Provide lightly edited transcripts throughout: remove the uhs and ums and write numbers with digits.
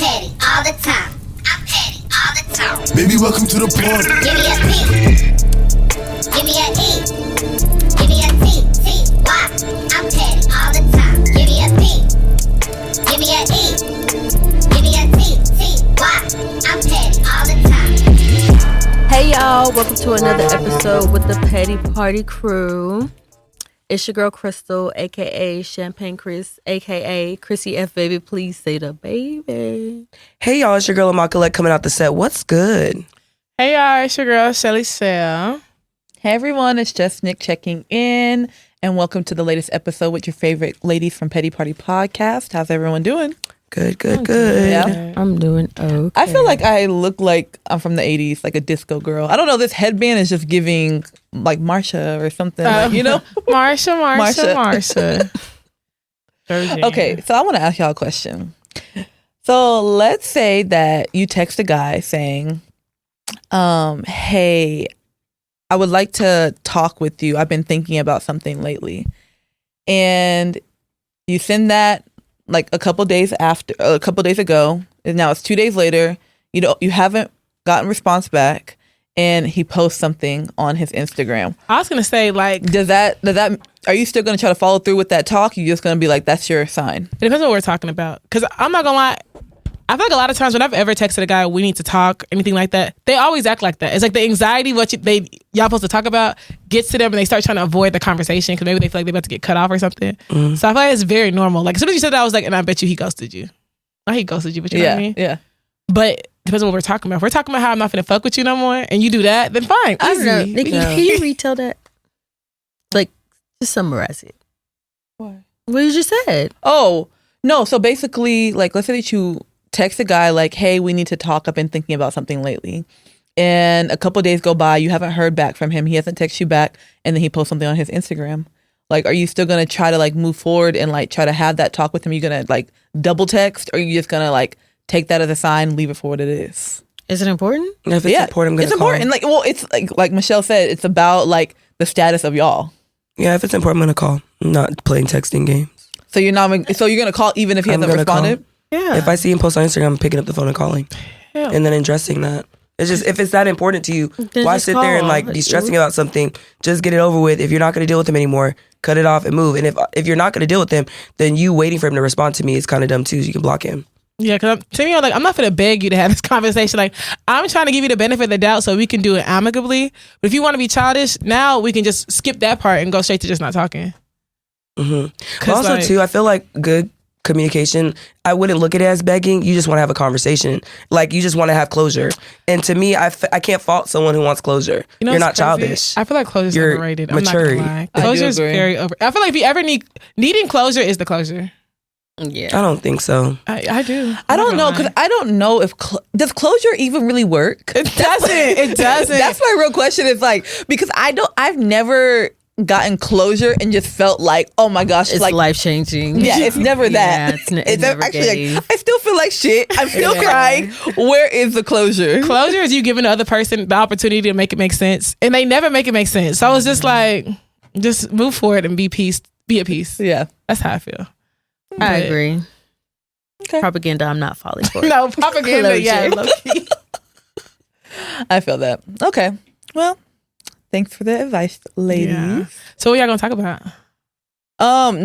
petty all the time. I'm petty all the time. Baby, welcome to the party. Give me a P. Give me a E. Give me a T. T-Y. I'm petty all the time. Give me a P. Give me a E. Give me a T. T-Y. I'm petty all the time. Hey y'all, welcome to another episode with the Petty Party Crew. It's your girl Crystal, aka Champagne Chris, aka Chrissy F. Baby. Please say the baby. Hey y'all, it's your girl Immaculate coming out the set. What's good? Hey y'all, it's your girl Shelly Sell. Hey everyone, it's just Nick checking in, and welcome to the latest episode with your favorite ladies from Petty Party Podcast. How's everyone doing? Good. Yeah. I'm doing okay. I feel like I look like I'm from the 80s, like a disco girl. I don't know, this headband is just giving like Marsha or something, like, you know? Marsha. Okay, so I want to ask y'all a question. So let's say that you text a guy saying, hey, I would like to talk with you. I've been thinking about something lately. And you send that like a couple days ago, and now it's 2 days later. You haven't gotten response back, and he posts something on his Instagram. I was gonna say, like, Does that? Are you still gonna try to follow through with that talk? You're just gonna be like, that's your sign? it depends on what we're talking about. Because I'm not gonna lie, I feel like a lot of times when I've ever texted a guy, we need to talk, anything like that, they always act like that. It's like the anxiety, y'all supposed to talk about, gets to them and they start trying to avoid the conversation because maybe they feel like they're about to get cut off or something. Mm-hmm. So I feel like it's very normal. Like as soon as you said that, I was like, and I bet you he ghosted you. Not he ghosted you, but you know what I mean? Yeah. But it depends on what we're talking about. If we're talking about how I'm not finna fuck with you no more and you do that, then fine. I don't know. Easy. Nikki, can you retell that? Like, just summarize it. What? What you just said. Oh, no. So basically, like, let's say that you text a guy like, hey, we need to talk. I've been thinking about something lately. And a couple days go by, you haven't heard back from him. He hasn't texted you back. And then he posts something on his Instagram. Like, are you still going to try to like move forward and like try to have that talk with him? Are you going to like double text, or are you just going to like take that as a sign, leave it for what it is? Is it important? If it's important, I'm going to call. It's important. Like, well, it's like Michelle said, it's about like the status of y'all. Yeah, if it's important, I'm going to call. I'm not playing texting games. So you're going to call even if he hasn't responded? Call. Yeah. If I see him post on Instagram, I'm picking up the phone and calling. Yeah. And then addressing that. It's just, if it's that important to you, Then why just sit there and call. like be stressing about something? Just get it over with. If you're not going to deal with him anymore, cut it off and move. And if you're not going to deal with him, then you waiting for him to respond to me is kind of dumb too. So you can block him. Yeah, because to me, I'm not gonna beg you to have this conversation. Like, I'm trying to give you the benefit of the doubt so we can do it amicably. But if you want to be childish, now we can just skip that part and go straight to just not talking. Mm-hmm. But also, too, I feel like good communication, I wouldn't look at it as begging. You just want to have a conversation. Like, you just want to have closure. And to me, I can't fault someone who wants closure. You're not childish. I feel like closure is You're overrated. mature. I'm not gonna lie. Closure is very over. I feel like if you ever needing closure is the closure. Yeah. I don't think so. I do. I don't know, because I don't know if does closure even really work? It doesn't. It doesn't. That's my real question. Is like, because I've never gotten closure and just felt like, oh my gosh, It's like life changing. Yeah, it's never that. It's never actually gave. like, I still feel like shit. I'm still crying. Where is the closure? Closure is you giving the other person the opportunity to make it make sense, and they never make it make sense. So I was just like, just move forward and be at peace. Yeah, That's how I feel. I agree. Okay. Propaganda, I'm not falling for it. No propaganda. Closure. Yeah, low-key. I feel that. Okay, well, thanks for the advice, ladies. Yeah. So what y'all gonna talk about?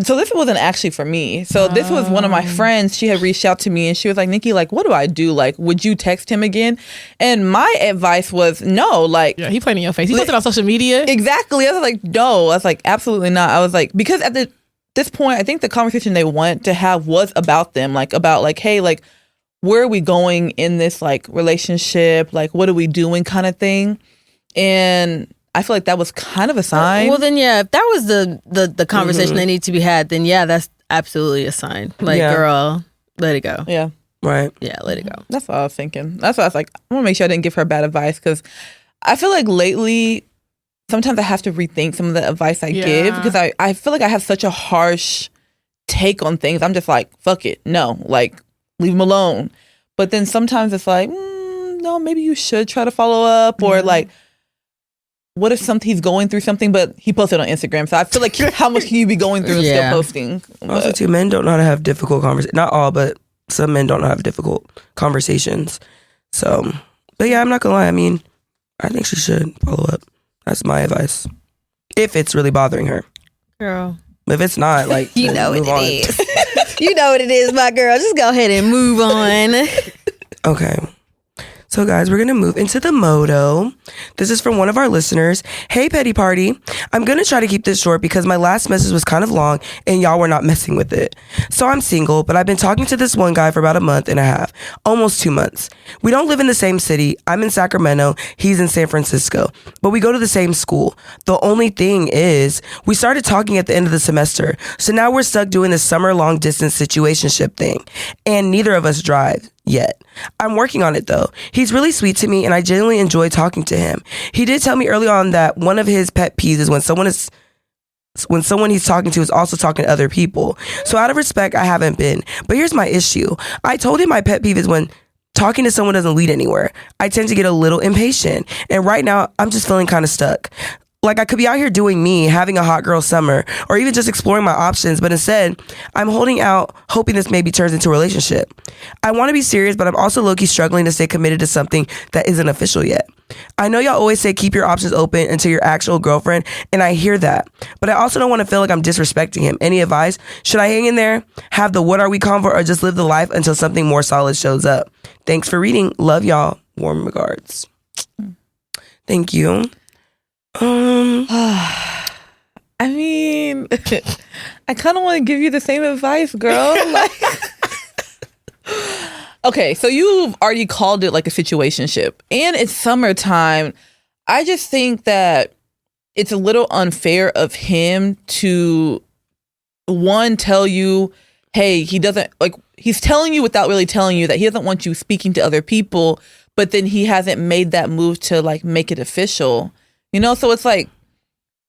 So this wasn't actually for me. So this was one of my friends. She had reached out to me and she was like, Nikki, like, what do I do? Like, would you text him again? And my advice was no, like, Yeah, he playing in your face. He posted on social media. exactly. I was like, no. I was like, absolutely not. I was like, because at this point, I think the conversation they want to have was about them, like about like, hey, like, where are we going in this like relationship? Like, what are we doing kind of thing? And I feel like that was kind of a sign. Well, then, yeah, if that was the conversation that needed to be had, then yeah, that's absolutely a sign. Like, girl, let it go. Yeah. Right. Yeah, let it go. That's what I was thinking. That's why I was like, I want to make sure I didn't give her bad advice, because I feel like lately, sometimes I have to rethink some of the advice I give, because I feel like I have such a harsh take on things. I'm just like, fuck it. No, like, leave him alone. But then sometimes it's like, no, maybe you should try to follow up, or like, what if he's going through something, but he posted on Instagram? So I feel like how much can you be going through and still posting? Also, too, men don't know how to have difficult conversations. Not all, but some men don't have difficult conversations. So, but yeah, I'm not gonna lie. I mean, I think she should follow up. That's my advice. If it's really bothering her. Girl. If it's not, like, you know move what on. it is. You know what it is, my girl. Just go ahead and move on. Okay. So guys, we're going to move into the moto. This is from one of our listeners. Hey, Petty Party. I'm going to try to keep this short because my last message was kind of long and y'all were not messing with it. So I'm single, but I've been talking to this one guy for about a month and a half, almost 2 months. We don't live in the same city. I'm in Sacramento. He's in San Francisco, but we go to the same school. The only thing is we started talking at the end of the semester. So now we're stuck doing this summer long distance situationship thing and neither of us drive yet. I'm working on it though. He's really sweet to me and I genuinely enjoy talking to him. He did tell me early on that one of his pet peeves is when someone he's talking to is also talking to other people. So out of respect, I haven't been. But here's my issue. I told him my pet peeve is when talking to someone doesn't lead anywhere. I tend to get a little impatient. And right now, I'm just feeling kind of stuck. Like I could be out here doing me, having a hot girl summer, or even just exploring my options, but instead, I'm holding out, hoping this maybe turns into a relationship. I want to be serious, but I'm also low-key struggling to stay committed to something that isn't official yet. I know y'all always say keep your options open until your actual girlfriend, and I hear that, but I also don't want to feel like I'm disrespecting him. Any advice? Should I hang in there, have the what are we convo, or just live the life until something more solid shows up? Thanks for reading. Love y'all. Warm regards. Thank you. I mean, I kind of want to give you the same advice, girl. Like, okay, so you've already called it like a situationship, and it's summertime. I just think that it's a little unfair of him to, one, tell you, hey, he doesn't, like, he's telling you without really telling you that he doesn't want you speaking to other people, but then he hasn't made that move to, like, make it official. You know, so it's like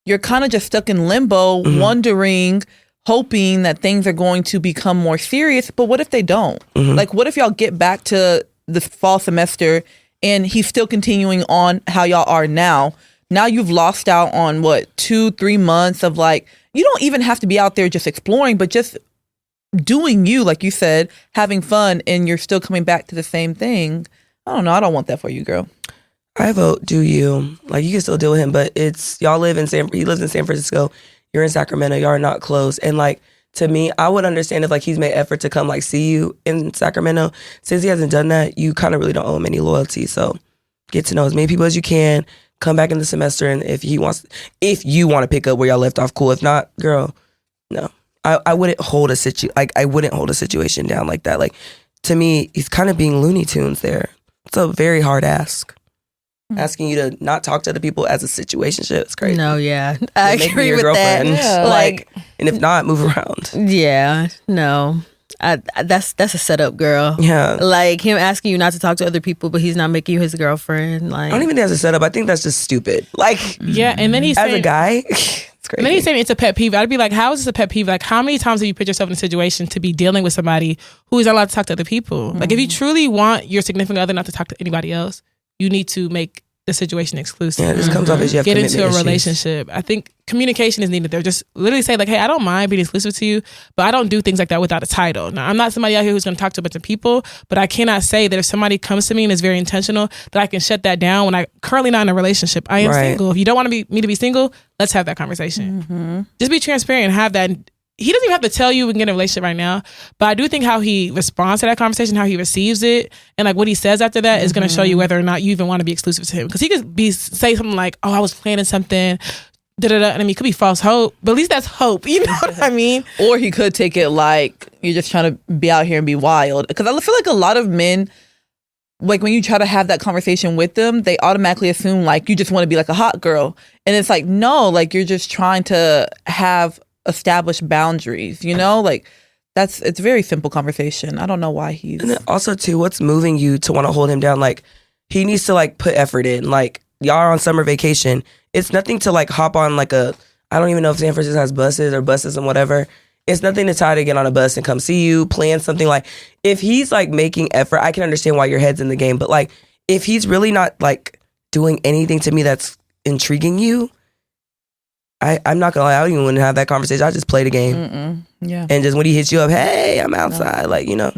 you're kind of just stuck in limbo, wondering, hoping that things are going to become more serious. But what if they don't? Like, what if y'all get back to the fall semester and he's still continuing on how y'all are now? Now you've lost out on 2-3 months of, like, you don't even have to be out there just exploring, but just doing you, like you said, having fun, and you're still coming back to the same thing. I don't know. I don't want that for you, girl. I vote do you. Like, you can still deal with him, but it's, y'all live in he lives in San Francisco, you're in Sacramento, y'all are not close. And like, to me, I would understand if like he's made effort to come like see you in Sacramento. Since he hasn't done that, you kind of really don't owe him any loyalty. So get to know as many people as you can, come back in the semester, and if you want to pick up where y'all left off, cool. If not, girl, no. I wouldn't hold a situation down like that. Like, to me, he's kind of being Looney Tunes there. It's a very hard ask. Asking you to not talk to other people as a situationship is crazy. No, yeah. I Make me agree your with girlfriend. that. Yeah. Like, and if not, move around. Yeah, no. That's a setup, girl. Yeah. Like him asking you not to talk to other people, but he's not making you his girlfriend. Like, I don't even think that's a setup. I think that's just stupid. Like, yeah, and then he's as saying, a guy, it's crazy. And then he's saying it's a pet peeve. I'd be like, how is this a pet peeve? Like, how many times have you put yourself in a situation to be dealing with somebody who is not allowed to talk to other people? Like, if you truly want your significant other not to talk to anybody else, you need to make the situation exclusive. Yeah, this comes off as you have get into a issues. relationship. I think communication is needed there. Just literally say like, hey, I don't mind being exclusive to you, but I don't do things like that without a title. Now, I'm not somebody out here who's going to talk to a bunch of people, but I cannot say that if somebody comes to me and is very intentional, that I can shut that down when I'm currently not in a relationship. I am single. If you don't want me to be single, let's have that conversation. Just be transparent and have that. He doesn't even have to tell you we can get in a relationship right now, but I do think how he responds to that conversation, how he receives it, and like what he says after that is going to show you whether or not you even want to be exclusive to him. Because he could say something like, "Oh, I was planning something," and I mean, it could be false hope, but at least that's hope. You know what I mean? Or he could take it like you're just trying to be out here and be wild. Because I feel like a lot of men, like when you try to have that conversation with them, they automatically assume like you just want to be like a hot girl, and it's like no, like you're just trying to have establish boundaries, you know, like it's a very simple conversation. I don't know why he's. And then also too, what's moving you to want to hold him down? Like, he needs to like put effort in. Like, y'all are on summer vacation. It's nothing to like hop on like I don't even know if San Francisco has buses and whatever. It's nothing to try to get on a bus and come see you, plan something. Like, if he's like making effort, I can understand why your head's in the game. But like, if he's really not like doing anything to me that's intriguing you, I'm not gonna lie, I don't even want to have that conversation. I just play the game. Yeah. And just when he hits you up, hey, I'm outside, like, you know,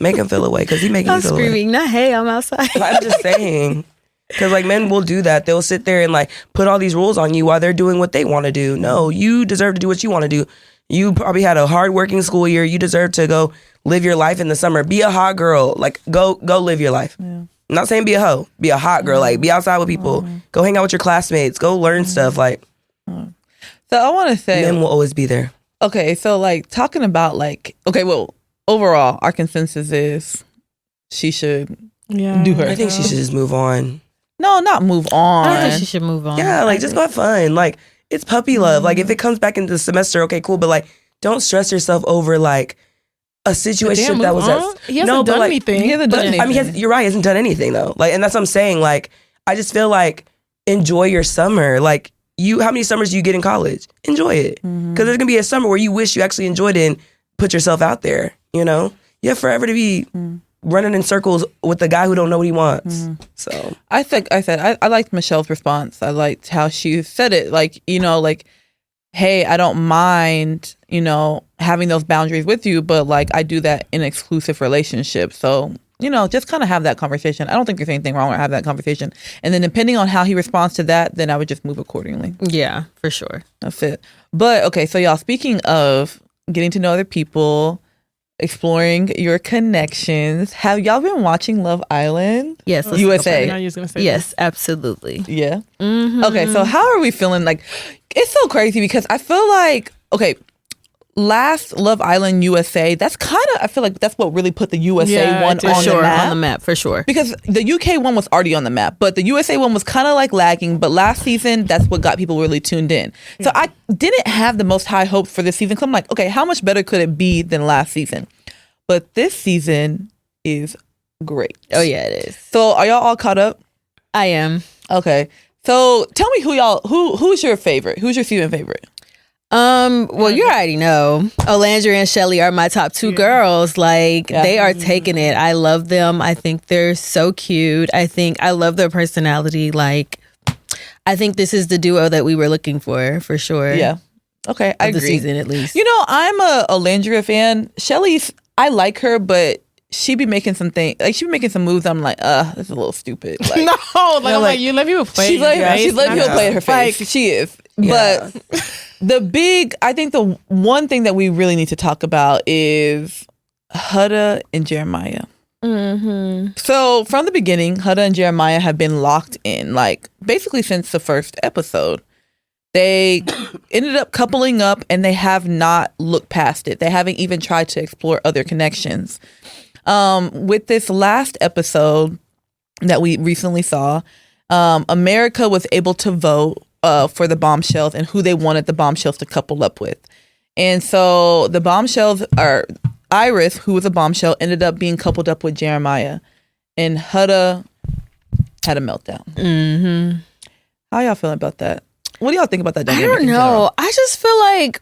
make him feel away because he making I'm me feel screaming, away. not hey, I'm outside. I'm just saying. Because like men will do that. They'll sit there and like put all these rules on you while they're doing what they want to do. No, you deserve to do what you want to do. You probably had a hard working school year. You deserve to go live your life in the summer. Be a hot girl. Like go live your life. Yeah. I'm not saying be a hoe. Be a hot girl. Like be outside with people. Go hang out with your classmates. Go learn stuff. Like. So I want to say men will always be there. Okay, so like talking about like well, overall our consensus is she should do her. I think she should just move on. No, not move on. I think she should move on. Yeah, like just go have fun. Like it's puppy love. Like if it comes back into the semester, okay, cool. But like don't stress yourself over like a situation that was he hasn't done anything. He hasn't done anything. I mean, you're right. He hasn't done anything though. Like, and that's what I'm saying. Like, I just feel like enjoy your summer. Like how many summers do you get in college? Enjoy it. Because there's gonna be a summer where you wish you actually enjoyed it and put yourself out there. You know, you have forever to be running in circles with the guy who don't know what he wants. So I liked Michelle's response. I liked how she said it. Like, you know, like, hey, I don't mind, you know, having those boundaries with you, but like I do that in an exclusive relationship. So, you know, just kind of have that conversation. I don't think there's anything wrong with having that conversation. And then depending on how he responds to that, then I would just move accordingly. Yeah, for sure. That's it. But okay, so y'all, speaking of getting to know other people, exploring your connections, have y'all been watching Love Island? Yes. USA. I was gonna say Yes, absolutely. Yeah. Okay, so how are we feeling? Like, it's so crazy because I feel like, okay, last Love Island USA, that's kind of, I feel like that's what really put the USA one on the map. On the map, for sure. Because the UK one was already on the map, but the USA one was kind of like lagging. But last season, that's what got people really tuned in. So I didn't have the most high hopes for this season. So I'm like, okay, how much better could it be than last season? But this season is great. Oh, yeah, it is. So are y'all all caught up? I am. Okay. So tell me who's your favorite? Who's your season favorite? Well, you already know. Olandra and Shelly are my top two girls. Like, they are taking it. I love them. I think they're so cute. I love their personality. Like, I think this is the duo that we were looking for sure. Yeah. Okay, I agree. The season, at least. You know, I'm a Olandra fan. Shelly's, I like her, but she be making some things, like she be making some moves. I'm like, this is a little stupid. Like, no, like, I'm like, you let people play. She's let people play at her face. Like, she is. Yeah. But I think the one thing that we really need to talk about is Huda and Jeremiah. So from the beginning, Huda and Jeremiah have been locked in, like basically since the first episode. They ended up coupling up and they have not looked past it. They haven't even tried to explore other connections. With this last episode that we recently saw, America was able to vote for the bombshells and who they wanted the bombshells to couple up with. And so the bombshells are Iris, who was a bombshell, ended up being coupled up with Jeremiah. And Huda had a meltdown. How y'all feeling about that? What do y'all think about that dynamic? I don't know. I just feel like,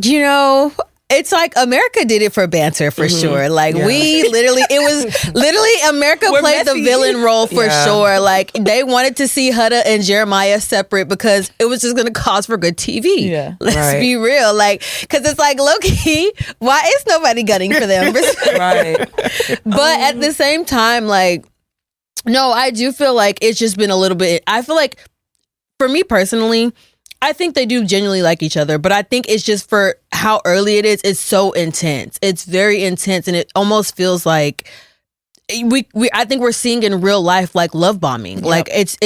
you know, it's like America did it for banter for sure. Like we literally, it was literally America played the villain role for sure. Like they wanted to see Huda and Jeremiah separate because it was just going to cause for good TV. Yeah. Let's be real. Like, because it's like, low-key, why is nobody gunning for them? Right. But at the same time, like, no, I do feel like it's just been a little bit, I feel like for me personally, I think they do genuinely like each other, but I think it's just for how early it is. It's so intense. It's very intense, and it almost feels like I think we're seeing in real life like love bombing. Yep. Like it's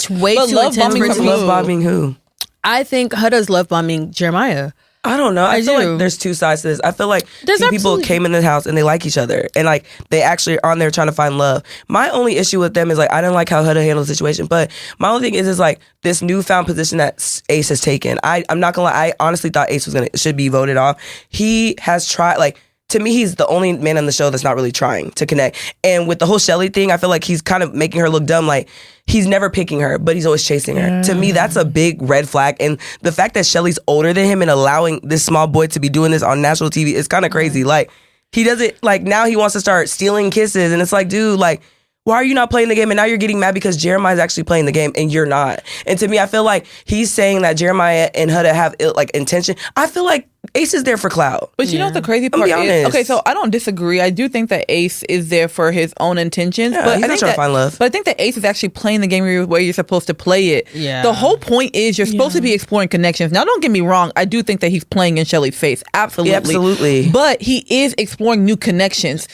way too intense. Love bombing who? I think Huda's love bombing Jeremiah. I don't know. I feel like there's two sides to this. I feel like two people came in the house and they like each other. And like they actually are on there trying to find love. My only issue with them is like I didn't like how Huda handled the situation. But my only thing is like this newfound position that Ace has taken. I'm not gonna lie, I honestly thought Ace should be voted off. He has tried, like, to me, he's the only man on the show that's not really trying to connect. And with the whole Shelly thing, I feel like he's kind of making her look dumb. Like, he's never picking her, but he's always chasing her. To me, that's a big red flag. And the fact that Shelly's older than him and allowing this small boy to be doing this on national TV is kind of crazy. Like, he doesn't, like, now he wants to start stealing kisses. And it's like, dude, like, why are you not playing the game? And now you're getting mad because Jeremiah's actually playing the game and you're not. And to me, I feel like he's saying that Jeremiah and Huda have like intention. I feel like Ace is there for clout. But you know what the crazy part is? Okay, so I don't disagree. I do think that Ace is there for his own intentions. Yeah, but he's not trying to find love. But I think that Ace is actually playing the game where you're supposed to play it. Yeah. The whole point is you're supposed to be exploring connections. Now, don't get me wrong. I do think that he's playing in Shelly's face. Absolutely. Yeah, absolutely. But he is exploring new connections.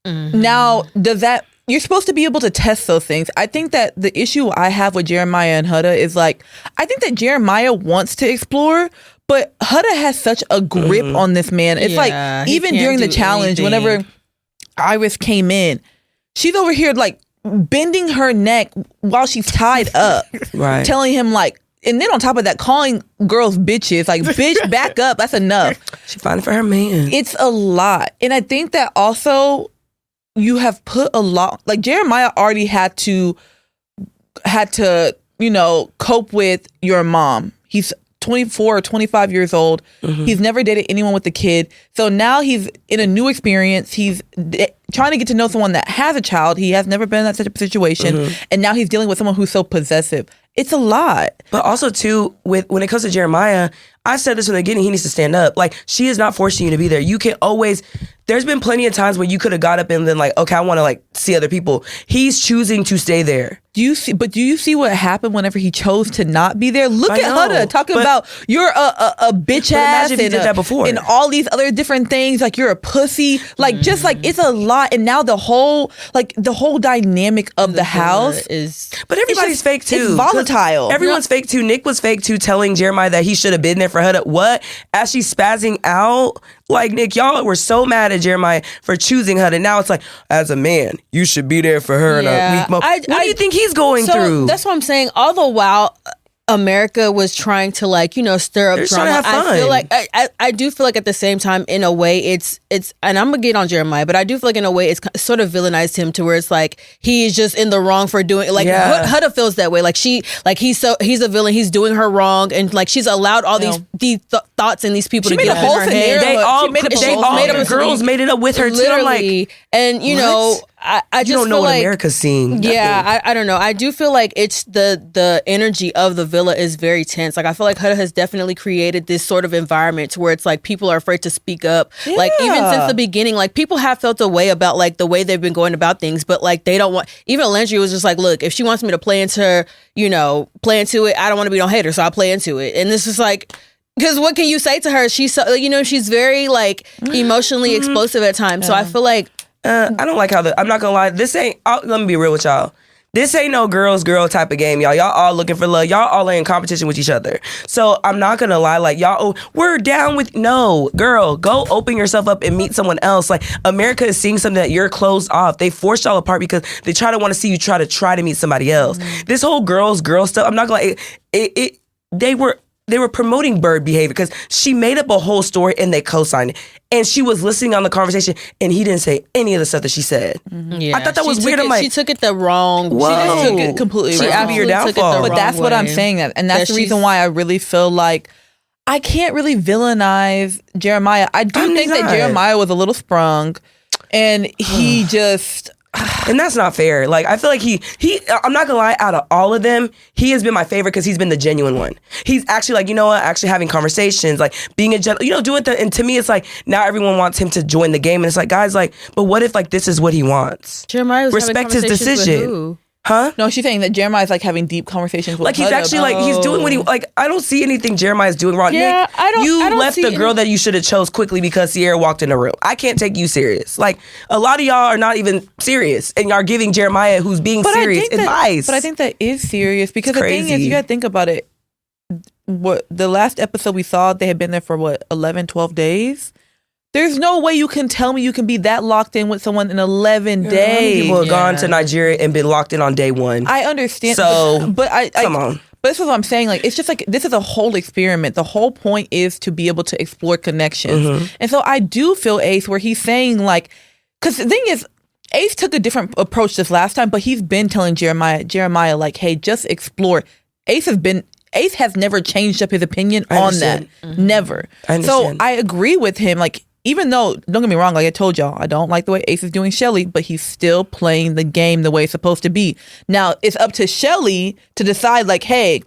Now, you're supposed to be able to test those things. I think that the issue I have with Jeremiah and Huda is like, I think that Jeremiah wants to explore, but Huda has such a grip on this man. It's like, even during the challenge, whenever Iris came in, she's over here like bending her neck while she's tied up, right? Telling him like, and then on top of that, calling girls bitches, like, bitch, back up. That's enough. She's fighting for her man. It's a lot. And I think that also you have put a lot, like Jeremiah already had to, you know, cope with your mom. He's 24 or 25 years old. He's never dated anyone with a kid. So now he's in a new experience. He's trying to get to know someone that has a child. He has never been in that such a situation. And now he's dealing with someone who's so possessive. It's a lot. But also, too, when it comes to Jeremiah, I said this from the beginning, he needs to stand up. Like, she is not forcing you to be there. You can always, there's been plenty of times where you could have got up and then like, okay, I want to like see other people. He's choosing to stay there. Do you see what happened whenever he chose to not be there? Look at Huda talking about you're a bitch ass. Imagine if he did that before. And all these other different things, like you're a pussy. Like just like it's a lot. And now the whole dynamic of the house is. But everybody's fake too. It's volatile. Everyone's fake too. Nick was fake too, telling Jeremiah that he should have been there for Huda. What? As she's spazzing out. Like, Nick, y'all were so mad at Jeremiah for choosing Huda. Now it's like, as a man, you should be there for her in a weak moment. What do you think he's going through? That's what I'm saying. All the while, America was trying to like, you know, stir up drama. Have fun. I feel like I do feel like at the same time, in a way, it's and I'm gonna get on Jeremiah, but I do feel like in a way it's sort of villainized him to where it's like he's just in the wrong for doing like Huda feels that way. Like he's a villain. He's doing her wrong, and like she's allowed all these thoughts and these people to get up in her head. They all the girls made it up with her too. I'm like, and you know. I just you don't know feel what like, America's seeing. Yeah, I don't know. I do feel like it's the energy of the villa is very tense. Like I feel like Huda has definitely created this sort of environment to where it's like people are afraid to speak up. Yeah. Like even since the beginning, like people have felt a way about like the way they've been going about things, but like they don't want. Even Landry was just like, look, if she wants me to play into it, I don't want to be no hater, so I'll play into it. And this is like. Because what can you say to her? She's so, she's very like emotionally explosive at times. So I feel like. I don't like how I'm not gonna lie. This ain't. Let me be real with y'all. This ain't no girl type of game, y'all. Y'all all looking for love. Y'all all are in competition with each other. So I'm not gonna lie, like y'all, we're down with no girl. Go open yourself up and meet someone else. Like America is seeing something that you're closed off. They force y'all apart because they try to want to see you try to meet somebody else. This whole girl stuff. I'm not gonna. They were promoting bird behavior because she made up a whole story and they co-signed it. And she was listening on the conversation and he didn't say any of the stuff that she said. Yeah. I thought that was weird. She took it the wrong. Whoa. She just took it completely. She absolutely took it the wrong But that's what I'm saying. And that's the reason why I really feel like I can't really villainize Jeremiah. I do think that Jeremiah was a little sprung and he just... And that's not fair. Like, I feel like he I'm not gonna lie, out of all of them, he has been my favorite because he's been the genuine one. He's actually like, you know what, actually having conversations, like being a doing that. And to me, it's like, now everyone wants him to join the game. And it's like, guys, like, but what if like this is what he wants? Jeremiah was respect his decision. With who? Huh? No, she's saying that Jeremiah's like having deep conversations with like he's Huda actually like he's doing what he like. I don't see anything Jeremiah's doing wrong. Yeah, Nick, I don't left the girl that you should have chose quickly because Sierra walked in the room. I can't take you serious. Like a lot of y'all are not even serious, and y'all are giving Jeremiah, who's being serious, advice. But I think that is serious because the thing is, you gotta think about it. What the last episode we saw, they had been there for 11, 12 days. There's no way you can tell me you can be that locked in with someone in 11 days. People have gone to Nigeria and been locked in on day one. I understand. So, but come on. But this is what I'm saying. Like, it's just like, this is a whole experiment. The whole point is to be able to explore connections. And so I do feel Ace where he's saying like, because the thing is, Ace took a different approach this last time, but he's been telling Jeremiah like, hey, just explore. Ace has never changed up his opinion on that. Never. So I agree with him. Like, even though, don't get me wrong, like I told y'all, I don't like the way Ace is doing Shelly, but he's still playing the game the way it's supposed to be. Now, it's up to Shelly to decide, like, hey,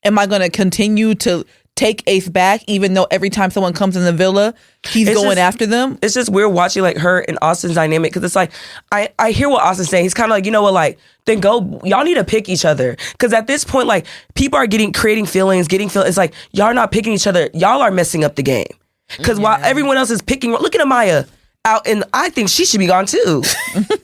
am I going to continue to take Ace back, even though every time someone comes in the villa, he's going after them? It's just weird watching like her and Austin's dynamic, because it's like I hear what Austin's saying. He's kind of like, you know what, like, then go, y'all need to pick each other, because at this point, like, people are creating feelings. It's like y'all are not picking each other, y'all are messing up the game, because while everyone else is picking, look at Amaya out, and I think she should be gone too.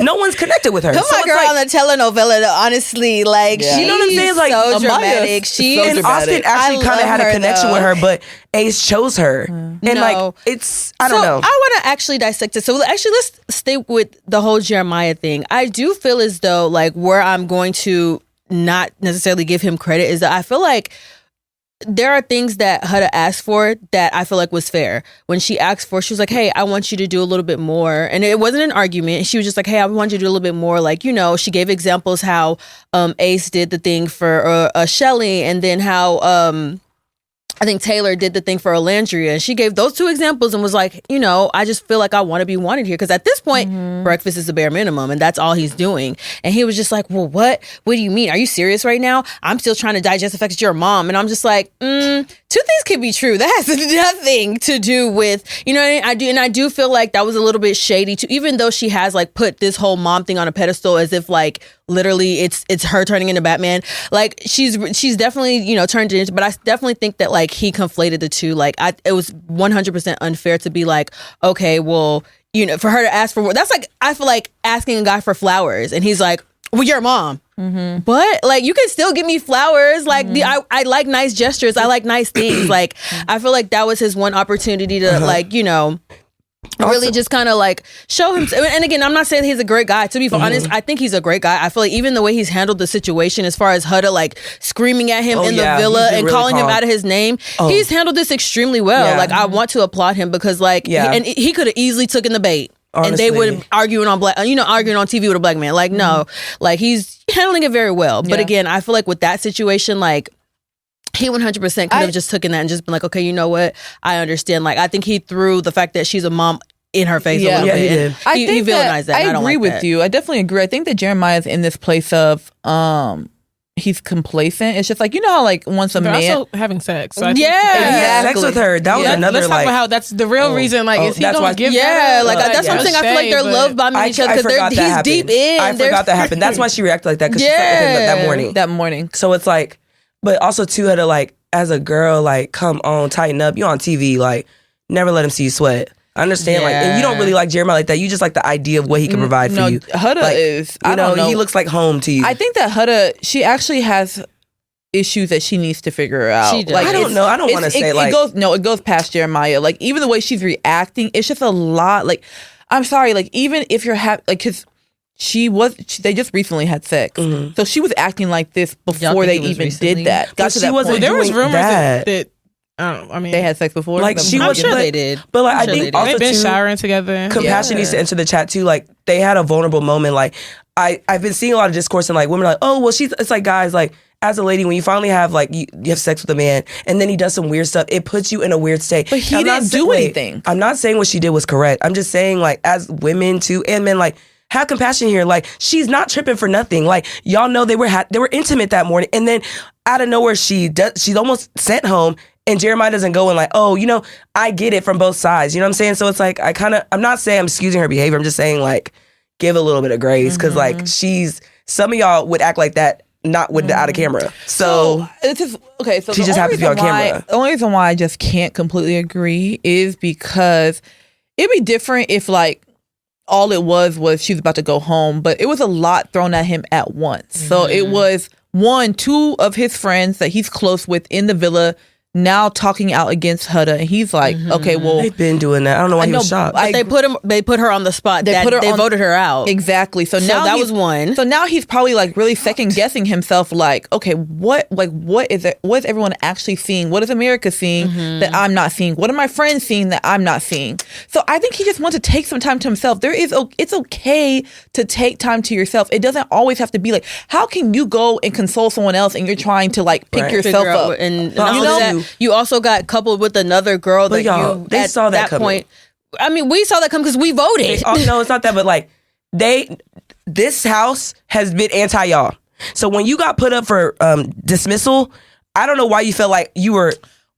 No one's connected with her. Put my girl on the telenovela, honestly. Like, you know what I'm saying? Like, so dramatic. And Austin actually kind of had a connection with her, but Ace chose her. And like, it's, I don't know. I want to actually dissect it. So actually, let's stay with the whole Jeremiah thing. I do feel as though, like, where I'm going to not necessarily give him credit is that I feel like there are things that Huda asked for that I feel like was fair. When she asked for, she was like, hey, I want you to do a little bit more. And it wasn't an argument. She was just like, hey, I want you to do a little bit more. Like, you know, she gave examples how Ace did the thing for Shelly, and then how I think Taylor did the thing for Alandria. And she gave those two examples and was like, you know, I just feel like I want to be wanted here. Because at this point, breakfast is the bare minimum, and that's all he's doing. And he was just like, well, what do you mean? Are you serious right now? I'm still trying to digest the fact that you're a mom. And I'm just like, two things could be true. That has nothing to do with, you know what I mean? I do feel like that was a little bit shady too, even though she has like put this whole mom thing on a pedestal as if like literally it's her turning into Batman. Like, she's definitely, you know, turned it into, but I definitely think that like he conflated the two. Like, it was 100% unfair to be like, okay, well, you know, for her to ask for more, that's like, I feel like asking a guy for flowers and he's like, well, you're a mom. But like, you can still give me flowers. Like, I like nice gestures. I like nice things. Like, I feel like that was his one opportunity to like, you know, really just kind of like show him. And again, I'm not saying he's a great guy. To be honest, I think he's a great guy. I feel like even the way he's handled the situation, as far as Huda like screaming at him in the villa and really calling him out of his name, he's handled this extremely well. Like, I want to applaud him, because like, he could have easily taken the bait. Honestly. And they would arguing on arguing on TV with a black man. Like, no, like, he's handling it very well. But again, I feel like with that situation, like, he 100% could have just taken that and just been like, okay, you know what? I understand. Like, I think he threw the fact that she's a mom in her face a little bit. He did. He villainized that. I agree with you. I definitely agree. I think that Jeremiah's in this place of he's complacent. It's just like, you know how like once a man also having sex. So he had sex with her. That was another let's talk about how that's the real reason. Like, is he gonna give that? Like, that's what I'm saying. I feel like they're love bombing each other because he's deep in. I forgot that happened. That's why she reacted like that, because she slept with him that morning. So it's like, but also too, had to like, as a girl, like, come on, tighten up. You on TV, like, never let him see you sweat. I understand, like, and you don't really like Jeremiah like that. You just like the idea of what he can provide for you. Huda like, is, you know, he looks like home to you. I think that Huda, she actually has issues that she needs to figure out. She does. Like, I don't know. I don't want to say like it goes past Jeremiah. Like, even the way she's reacting, it's just a lot. Like, I'm sorry. Like, even if you're because they just recently had sex, so she was acting like this before they even did that. Got to that point. There was rumors that I mean, they had sex before. Like, I'm sure they did. But like, I think also they've been too, showering together. Compassion needs to enter the chat too. Like, they had a vulnerable moment. Like, I've been seeing a lot of discourse and like women are like, oh well, it's like, guys, like, as a lady, when you finally have like you have sex with a man and then he does some weird stuff, it puts you in a weird state. But he didn't do anything. I'm not saying what she did was correct. I'm just saying, like, as women too and men, like, have compassion here. Like, she's not tripping for nothing. Like, y'all know they were intimate that morning, and then out of nowhere she's almost sent home, and Jeremiah doesn't go and like, oh, you know, I get it from both sides. You know what I'm saying? So it's like, I'm not saying I'm excusing her behavior. I'm just saying, like, give a little bit of grace, because like, some of y'all would act like that not with the out of camera. So it's just okay. So she just happens to be on camera. The only reason why I just can't completely agree is because it'd be different if like all it was she's about to go home, but it was a lot thrown at him at once. So it was two of his friends that he's close with in the villa now talking out against Huda, and he's like, okay, well, they've been doing that. I don't know why he was shocked. But they put her on the spot. They voted her out. Exactly. So now that was one. So now he's probably like really second guessing himself. Like, okay, what is everyone actually seeing? What is America seeing that I'm not seeing? What are my friends seeing that I'm not seeing? So I think he just wants to take some time to himself. It's okay to take time to yourself. It doesn't always have to be like, how can you go and console someone else and you're trying to like pick yourself up? And you also got coupled with another girl but that they saw that coming. point. I mean, we saw that come because we voted. No, it's not that, but like this house has been anti y'all. So when you got put up for dismissal, I don't know why you felt like you were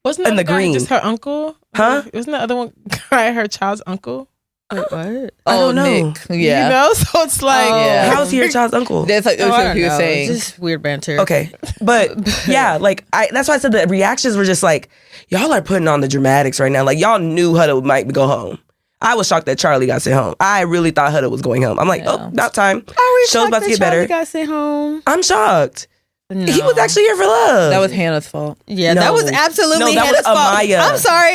Wasn't that in the guy green. just her uncle? Huh? Wasn't the other one guy her child's uncle? Wait, what? I don't know. Nick. Yeah. You know, so it's like, Yeah. How's he your child's uncle? That's like I what don't he was know. saying. It's just weird banter. Okay, but yeah, like that's why I said the reactions were just like, y'all are putting on the dramatics right now. Like y'all knew Huda might go home. I was shocked that Charlie got sent home. I really thought Huda was going home. I'm like, oh, about time. Are we Show's about to get better. Got sent home. I'm shocked. No. He was actually here for love. That was Hannah's fault. Yeah, No. that was absolutely No, that was Hannah's fault. Amaya. I'm sorry.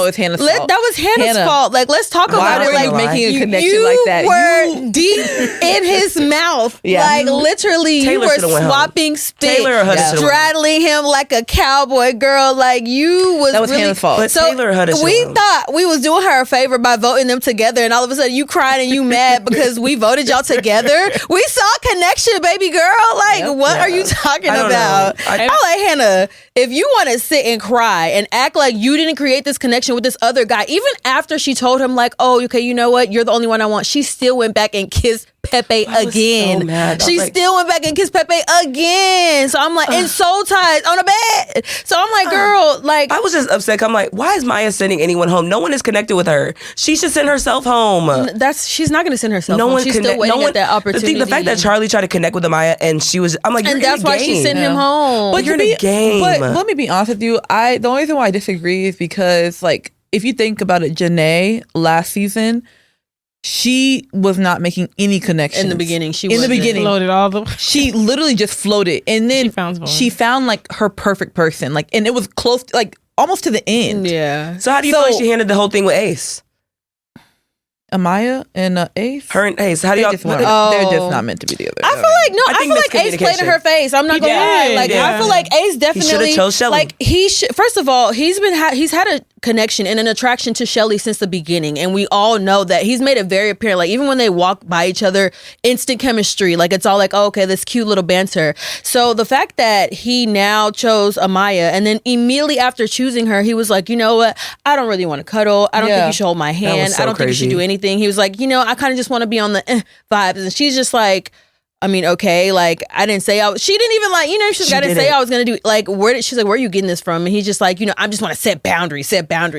It's Hannah's fault. That was Hannah's Hannah. fault. Like, let's talk Why about it. were Like, you making a connection you like that? were deep in his mouth. Yeah. Like, literally, Taylor you were should've went home. swapping spit, Taylor or Huda should've went. straddling him like a cowboy girl. Like, you was That was really, Hannah's fault. But So Taylor or Huda should've we went. thought we was doing her a favor by voting them together, and all of a sudden you crying and you mad because we voted y'all together. We saw connection, baby girl. Like, what are you talking I don't about? know. I'm like, Hannah, if you want to sit and cry and act like you didn't create this connection with this other guy, even after she told him, like, oh, okay, you know what? You're the only one I want. She still went back and kissed Pepe I was again. so mad. I She was like- still went back and kissed Pepe again. So I'm like, in soul ties on a bed. So I'm like, girl, like, I was just upset. I'm like, why is Maya sending anyone home? No one is connected with her. She should send herself home. she's not going to send herself No home. one She's connect. still waiting No one. at that opportunity. The fact that Charlie tried to connect with Amaya and she was, I'm like, you're and that's in a why game. she sent him home. But you're in a game. But let me be honest with you. The only reason why I disagree is because, like, if you think about it, Janae last season, she was not making any connections in the beginning, she in the wasn't. beginning. Floated all the She literally just floated, and then She found like her perfect person, like, and it was close, like almost to the end. Yeah. So how do you feel like she handled the whole thing with Ace? Amaya and Ace. Her and Ace. How do They're y'all? just they're just not meant to be together. I feel like I I think feel like Ace played in her face. I'm not gonna lie. Like I feel like Ace definitely chose Shelly. like first of all, he's had a connection and an attraction to Shelly since the beginning, and we all know that. He's made it very apparent. Like even when they walk by each other, instant chemistry. Like it's all like, oh, okay, this cute little banter. So the fact that he now chose Amaya, and then immediately after choosing her, he was like, you know what? I don't really want to cuddle. I don't think you should hold my hand. so I don't think you should crazy. do anything. He was like, you know, I kind of just want to be on the vibes, and she's just like, I mean, okay, like I didn't say she didn't even like, you know, I didn't say I was gonna do like she's like, where are you getting this from? And he's just like, you know, I just want to set boundaries.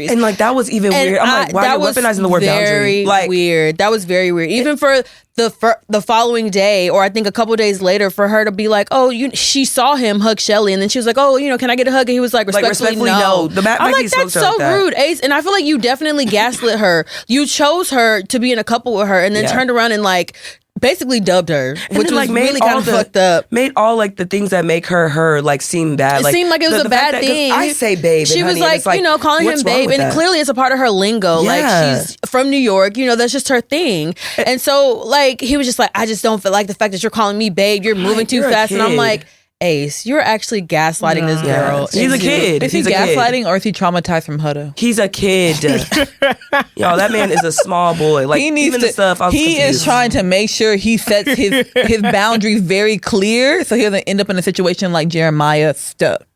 And like that was even weird. I'm like, why are you weaponizing the word boundary? Like weird. That was very weird. Even for the following day, or I think a couple days later, for her to be like, oh, she saw him hug Shelly, and then she was like, oh, you know, can I get a hug? And he was like, respectfully no. I'm like, that's so rude, Ace. And I feel like you definitely gaslit her. You chose her to be in a couple with her, and then turned around and like basically dubbed her, which was really kind of fucked up. Made all like the things that make her like seem bad. It like, seemed like it was a bad thing. I say babe. She and was honey, like, you know, calling him babe, and clearly it's a part of her lingo. Yeah. Like she's from New York, you know, that's just her thing. And so like he was just like, I just don't feel like the fact that you're calling me babe, you're moving too fast, and I'm like, Ace, you're actually gaslighting this girl. He's a kid. Is he gaslighting or is he traumatized from Huda? He's a kid. Yo, that man is a small boy. Like He needs even to. the stuff. He is trying to make sure he sets his boundaries very clear, so he doesn't end up in a situation like Jeremiah stuck.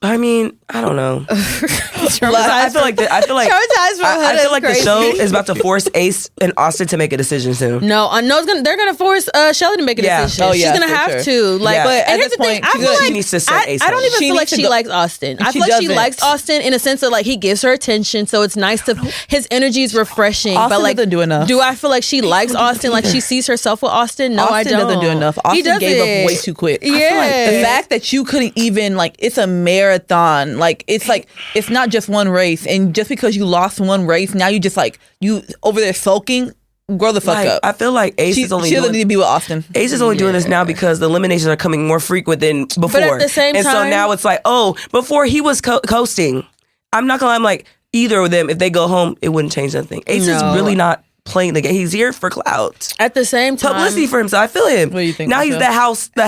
I mean, I don't know. I feel like traumatized from Huda I feel like is the show crazy. is about to force Ace and Austin to make a decision soon. No, I know they're gonna force Shelly to make a decision. Oh, she's yeah, gonna for have sure. to. Like, Yeah. but At and here's this the thing, point, I feel she like needs to set Ace I don't home. even She feel like needs to she go- likes Austin. I She feel like she doesn't. likes Austin in a sense that like he gives her attention, so it's nice to his energy is refreshing. Austin but like, doesn't do enough. Do I feel like she likes Austin? Like she sees herself with Austin? No, I Austin don't. doesn't do enough. He Austin gave up way too quick. I feel Yeah. like the fact that you couldn't even like, it's a marathon. Like it's not just one race, and just because you lost one race, now you just like you over there sulking. Grow the fuck up. I feel like Ace She is only doesn't need doing, to be with Austin. Ace is only doing this now because the eliminations are coming more frequent than before. But at the same and so time- now it's like, oh, before he was coasting. I'm not gonna lie, I'm like, either of them, if they go home, it wouldn't change nothing. Ace is No. really not playing the game. He's here for clout. At the same time, Publicity for himself. I feel him. What do you think, Now he's Michelle? the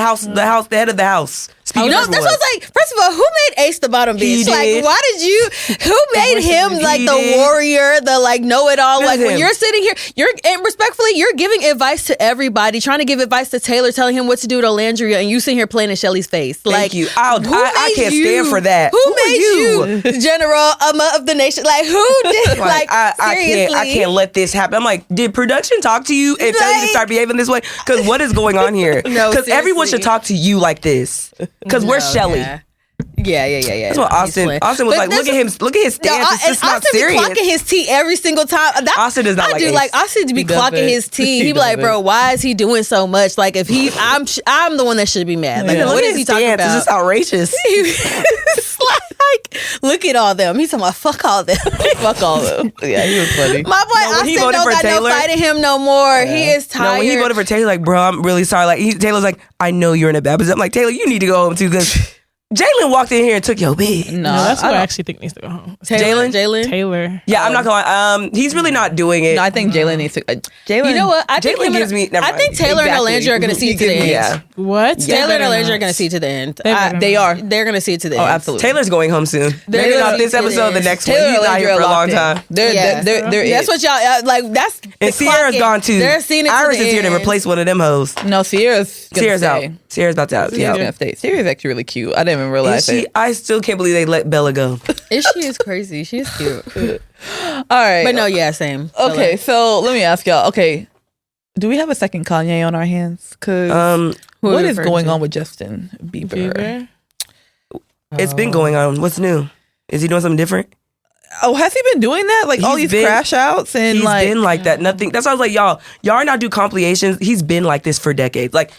head of the house. Speaking No, of that's what I was like. First of all, who made Ace the bottom He bitch? Like, did. why did you? Who made him like the did. warrior, the like know-it-all? Like when him. you're sitting here, and respectfully, you're giving advice to everybody, trying to give advice to Taylor, telling him what to do to Landria, and you sitting here playing in Shelly's face. Thank Like, you. I made can't you? stand for that. Who are made you general of the nation? Like, who did? Like, seriously. I can't let this happen. I'm like, did production talk to you and tell you to start behaving this way? Because what is going on here? No, because everyone should seriously. talk to you like this. Because we're Shelly. Yeah. That's what Austin was But like. Look at him. Look at his stance. It's just not Austin serious. be clocking his tea every single time. Austin does not I like do Ace. like Austin to be He doesn't. clocking his tea. He be like, doesn't. bro, why is he doing so much? Like, if I'm the one that should be mad. Like, Look what at is he his talking stance. about? It's just outrageous. It's like, look at all them. He's talking about fuck all them. Fuck all of them. Yeah, he was funny. My boy when he Austin voted don't for got Taylor- no fight in him no more. He is tired. No, when he voted for Taylor, like, bro, I'm really sorry. Like, Taylor's like, I know you're in a bad position. I'm like, Taylor, you need to go home too, because Jalen walked in here and took your bed. No, No, that's who I I don't- actually think needs to go home. Jalen. Taylor. Yeah, I'm not gonna lie. He's really not doing it. No, I think Jalen needs to. Jalen, You know what? I think Jalen gives me. Never I mind. think Taylor Exactly. and Alandra are going to see it to the end. Yeah. What? Taylor and They better Alandra are not. going to see it to the end. They are. They're going to see it to the Oh, end. absolutely. Taylor's going home soon. Maybe gonna not this see it episode, the is. next Taylor one. He's not here for a long time. Yeah. They're That's what y'all like. That's And Sierra's gone too. They're seeing it. Iris to the is here to end. replace one of them hoes. No, Sierra's gonna Sierra's out. stay. Sierra's about to out. Sierra's Yeah. gonna stay. Sierra's actually really cute. I didn't even Is realize she? it. I still can't believe they let Bella go. She is crazy. She's cute. All right, But no, yeah, same. Okay, so let me ask y'all. Okay, do we have a second Kanye on our hands? Because Who are what we is referring going to? on with Justin Bieber? Bieber? It's been going on. What's new? Is he doing something different? Oh, has he been doing that? Like all He's these been- crash outs and He's like been like that. Nothing. That's why I was like, y'all are not do compilations. He's been like this for decades. Like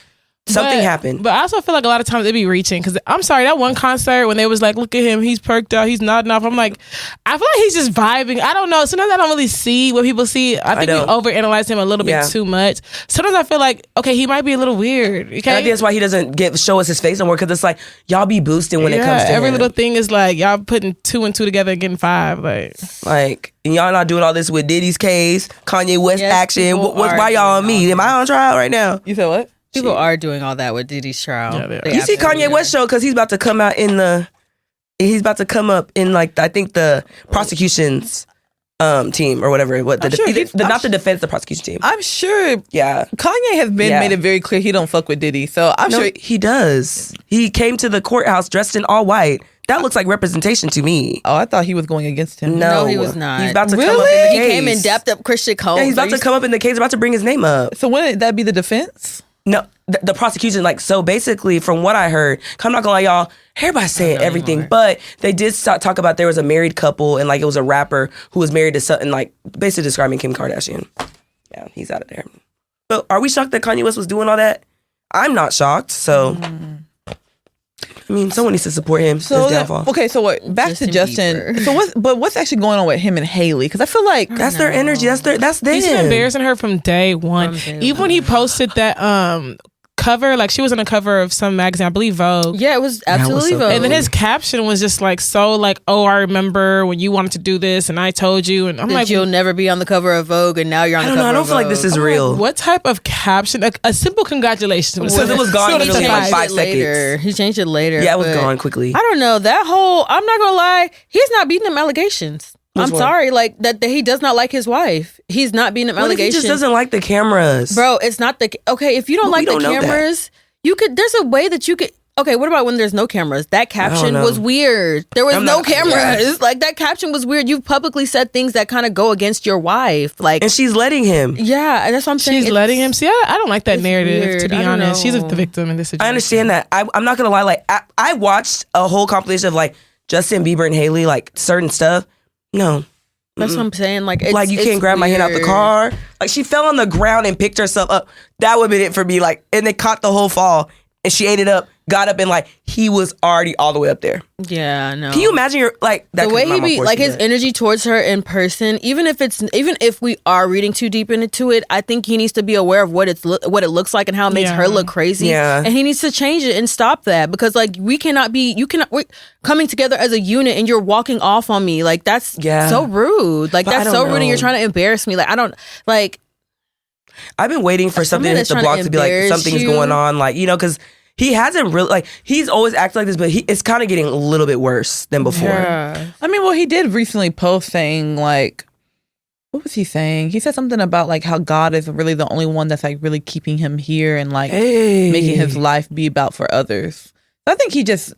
something happened. But I also feel like a lot of times they be reaching, because I'm sorry, that one concert when they was like, look at him, he's perked out, he's nodding off. I'm like, I feel like he's just vibing. I don't know. Sometimes I don't really see what people see. I think we don't. overanalyze him a little Yeah. bit too much. Sometimes I feel like, okay, he might be a little weird. Okay. And I think that's why he doesn't show us his face no more, because it's like y'all be boosting when it comes to every him. little thing is like y'all putting 2 and 2 together and getting 5. Like, and y'all not doing all this with Diddy's case, Kanye West Yes, action. people Why are y'all on doing me? Am I on trial right now? you said what? People are doing all that with Diddy's trial. Yeah, they are. They You see absolutely Kanye West are. show, because he's about to come out in the. He's about to come up in like I think the prosecution's team or whatever. What the, I'm sure he's- I'm not the defense, the prosecution team. I'm sure Yeah. Kanye has been Yeah. made it very clear he don't fuck with Diddy. So I'm No, sure he does. He came to the courthouse dressed in all white. That looks like representation to me. Oh, I thought he was going against him. No, he was not. He's about to come up Really? in the He case. came and dapped up Christian Cole. Yeah, he's about to come up in the case. About to bring his name up. So wouldn't that be the defense? No, the prosecution, like, so basically, from what I heard, I'm not gonna lie, y'all, everybody's saying everything, but they did talk about there was a married couple and, like, it was a rapper who was married to something, like, basically describing Kim Kardashian. Yeah, he's out of there. But are we shocked that Kanye West was doing all that? I'm not shocked, so. I mean, someone needs to support him. So his that- downfall. okay, so what? Back to Justin Justin. Bieber. So what's actually going on with him and Haley? Because I feel like That's their energy. That's them. He's been embarrassing her from day one. From day Even when he posted that cover, like she was on a cover of some magazine, I believe Vogue. Yeah, it was absolutely so Vogue. And then his caption was just like so like, oh, I remember when you wanted to do this and I told you, and I'm that like, you'll never be on the cover of Vogue, and now you're on I the don't know. cover I don't of feel like this Vogue. is real. what type of caption? Like, a simple congratulations. Because it was gone Soon as literally it in like died. 5 later. seconds. He changed it later. Yeah, it was but gone quickly. I don't know. That whole, I'm not gonna lie, he's not beating them allegations. Which I'm one? sorry, like that he does not like his wife. He's not beating them What if he allegations. just doesn't like the cameras? Bro, it's not the okay. If you don't But we like the don't know that. cameras, you could. There's a way that you could. Okay, what about when there's no cameras? That caption know. was weird. There was I'm no not- cameras. yeah. Like that caption was weird. You've publicly said things that kind of go against your wife. Like, And she's letting him. yeah, and that's what I'm saying. She's It's- letting him see. I don't like that it's narrative, weird. to be I don't honest. She's know. the victim in this situation. I understand that. I'm not gonna lie. Like I watched a whole compilation of like Justin Bieber and Haley, like certain stuff. No, That's what I'm saying. Like, it's, like you can't it's grab my hand out the weird. car. Like she fell on the ground and picked herself up. That would have been it for me. Like, and they caught the whole fall and she ate it up. Got up and like he was already all the way up there. Yeah, no. Can you imagine your like that the way could- he not my be portion, like his but- energy towards her in person, even if we are reading too deep into it, I think he needs to be aware of what it looks like and how it makes her look crazy. Yeah. And he needs to change it and stop that, because like we're coming together as a unit and you're walking off on me. Like that's so rude. Like But I that's don't so rude and know. you're trying to embarrass me. Like I don't like I've been waiting for something to hit that's the trying to block to be like embarrass something's you. going on. Like, you know, because he hasn't really like he's always acted like this, but it's kind of getting a little bit worse than before. Yeah. I mean, well, he did recently post saying like, what was he saying? He said something about like how God is really the only one that's like really keeping him here and like making his life be about for others. So I think he just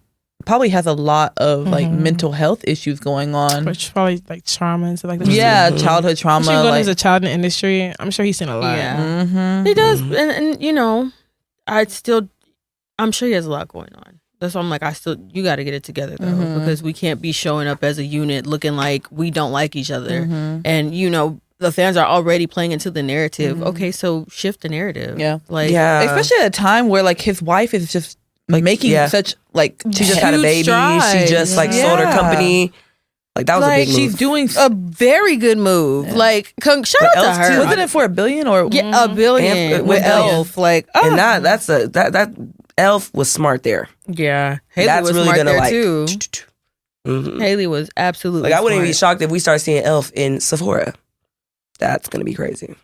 probably has a lot of like mental health issues going on, which probably like trauma and stuff like that. Yeah, childhood trauma. Especially going like, as a child in the industry, I'm sure he's seen a lot. Yeah, he does, and you know, I'm sure he has a lot going on. That's why I'm like, you got to get it together though, because we can't be showing up as a unit looking like we don't like each other, and you know. The fans are already playing into the narrative. Okay, so shift the narrative. Yeah, like especially at a time where like his wife is just like making such like she just had a baby. Strides. She just like sold her company. Like that was a big move. She's doing a very good move. Yeah. Like shout out to her. Wasn't it for $1 billion or $1 billion with Elf? Like and that Elf was smart there. Yeah, Haley was really smart there like, too. Haley was absolutely. Like I wouldn't be shocked if we start seeing Elf in Sephora. That's gonna be crazy.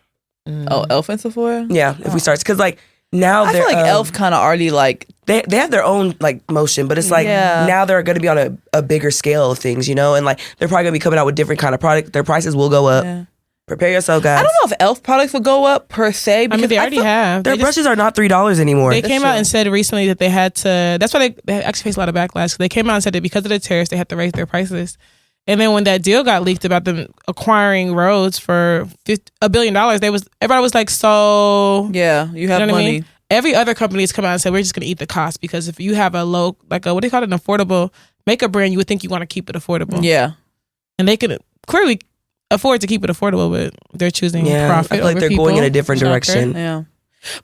Oh, Elf and Sephora? Yeah, if we start, because like now I feel like Elf kind of already like they have their own like motion, but it's like now they're gonna be on a bigger scale of things, you know, and like they're probably gonna be coming out with different kind of product. Their prices will go up. Yeah. Prepare yourself, guys. I don't know if Elf products will go up per se. I mean, they already have. Their brushes are not $3 anymore. They came out and said recently that they had to. That's why they actually faced a lot of backlash. They came out and said that because of the tariffs, they had to raise their prices. And then when that deal got leaked about them acquiring Rhodes for $1 billion, everybody was like, so... Yeah, you have money. I mean? Every other company has come out and said, we're just going to eat the cost because if you have a low, like what do you call it, an affordable makeup brand, you would think you want to keep it affordable. Yeah. And they could clearly afford to keep it affordable, but they're choosing profit I feel like they're going in a different direction. Yeah.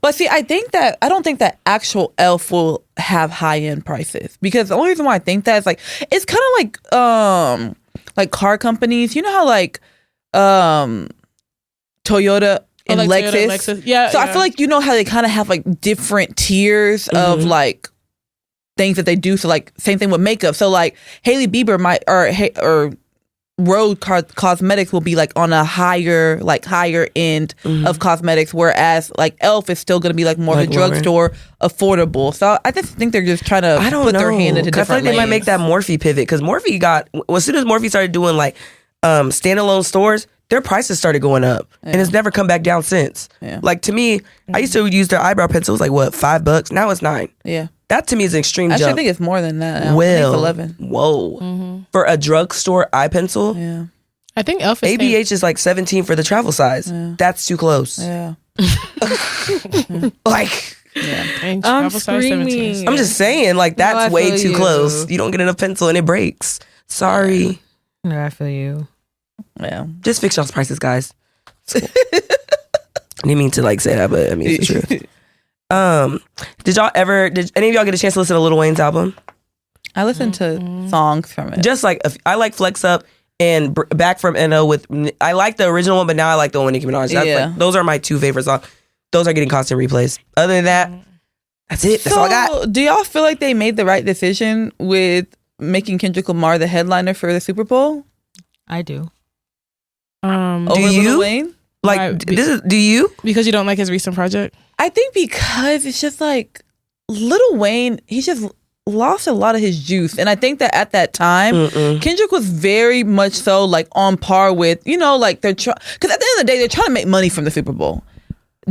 But see, I don't think that actual Elf will have high-end prices because the only reason why I think that is like, it's kind of like car companies, you know how like Toyota and like Lexus? Toyota, Lexus. Yeah. So I feel like you know how they kind of have like different tiers of like things that they do. So like same thing with makeup. So like Hailey Bieber might or Rhode Cosmetics will be like on a higher end of cosmetics, whereas like Elf is still going to be like more of a drugstore affordable. So I just think they're just trying to put their hand into different I feel like they might make that Morphe pivot because Morphe as soon as Morphe started doing like standalone stores, their prices started going up and it's never come back down since. Yeah. Like to me, I used to use their eyebrow pencils like what $5. Now it's $9. Yeah. That to me is an extreme jump. Actually, I think it's more than that now. Well, I think it's 11. Whoa. For a drugstore eye pencil? Yeah. I think Elf is ABH is like 17 for the travel size. Yeah. That's too close. Yeah. Like... Yeah. I'm screaming. I'm just saying, like, that's way too close. You don't get enough pencil and it breaks. Sorry. No, I feel you. Yeah. Just fix y'all's prices, guys. I didn't mean to like say that, but I mean it's the truth. Did any of y'all get a chance to listen to Lil Wayne's album? I listened to songs from it. Just like I like Flex Up and Back from NO I like the original one, but now I like the one with Nicki Minaj. Like, those are my two favorite songs. Those are getting constant replays. Other than that, that's it. That's all I got. Do y'all feel like they made the right decision with making Kendrick Lamar the headliner for the Super Bowl? I do. Over Lil Wayne? Like, do you? Because you don't like his recent project? I think because it's just like Lil Wayne, he just lost a lot of his juice. And I think that at that time, Kendrick was very much so like on par with, you know, like they're trying, because at the end of the day, they're trying to make money from the Super Bowl.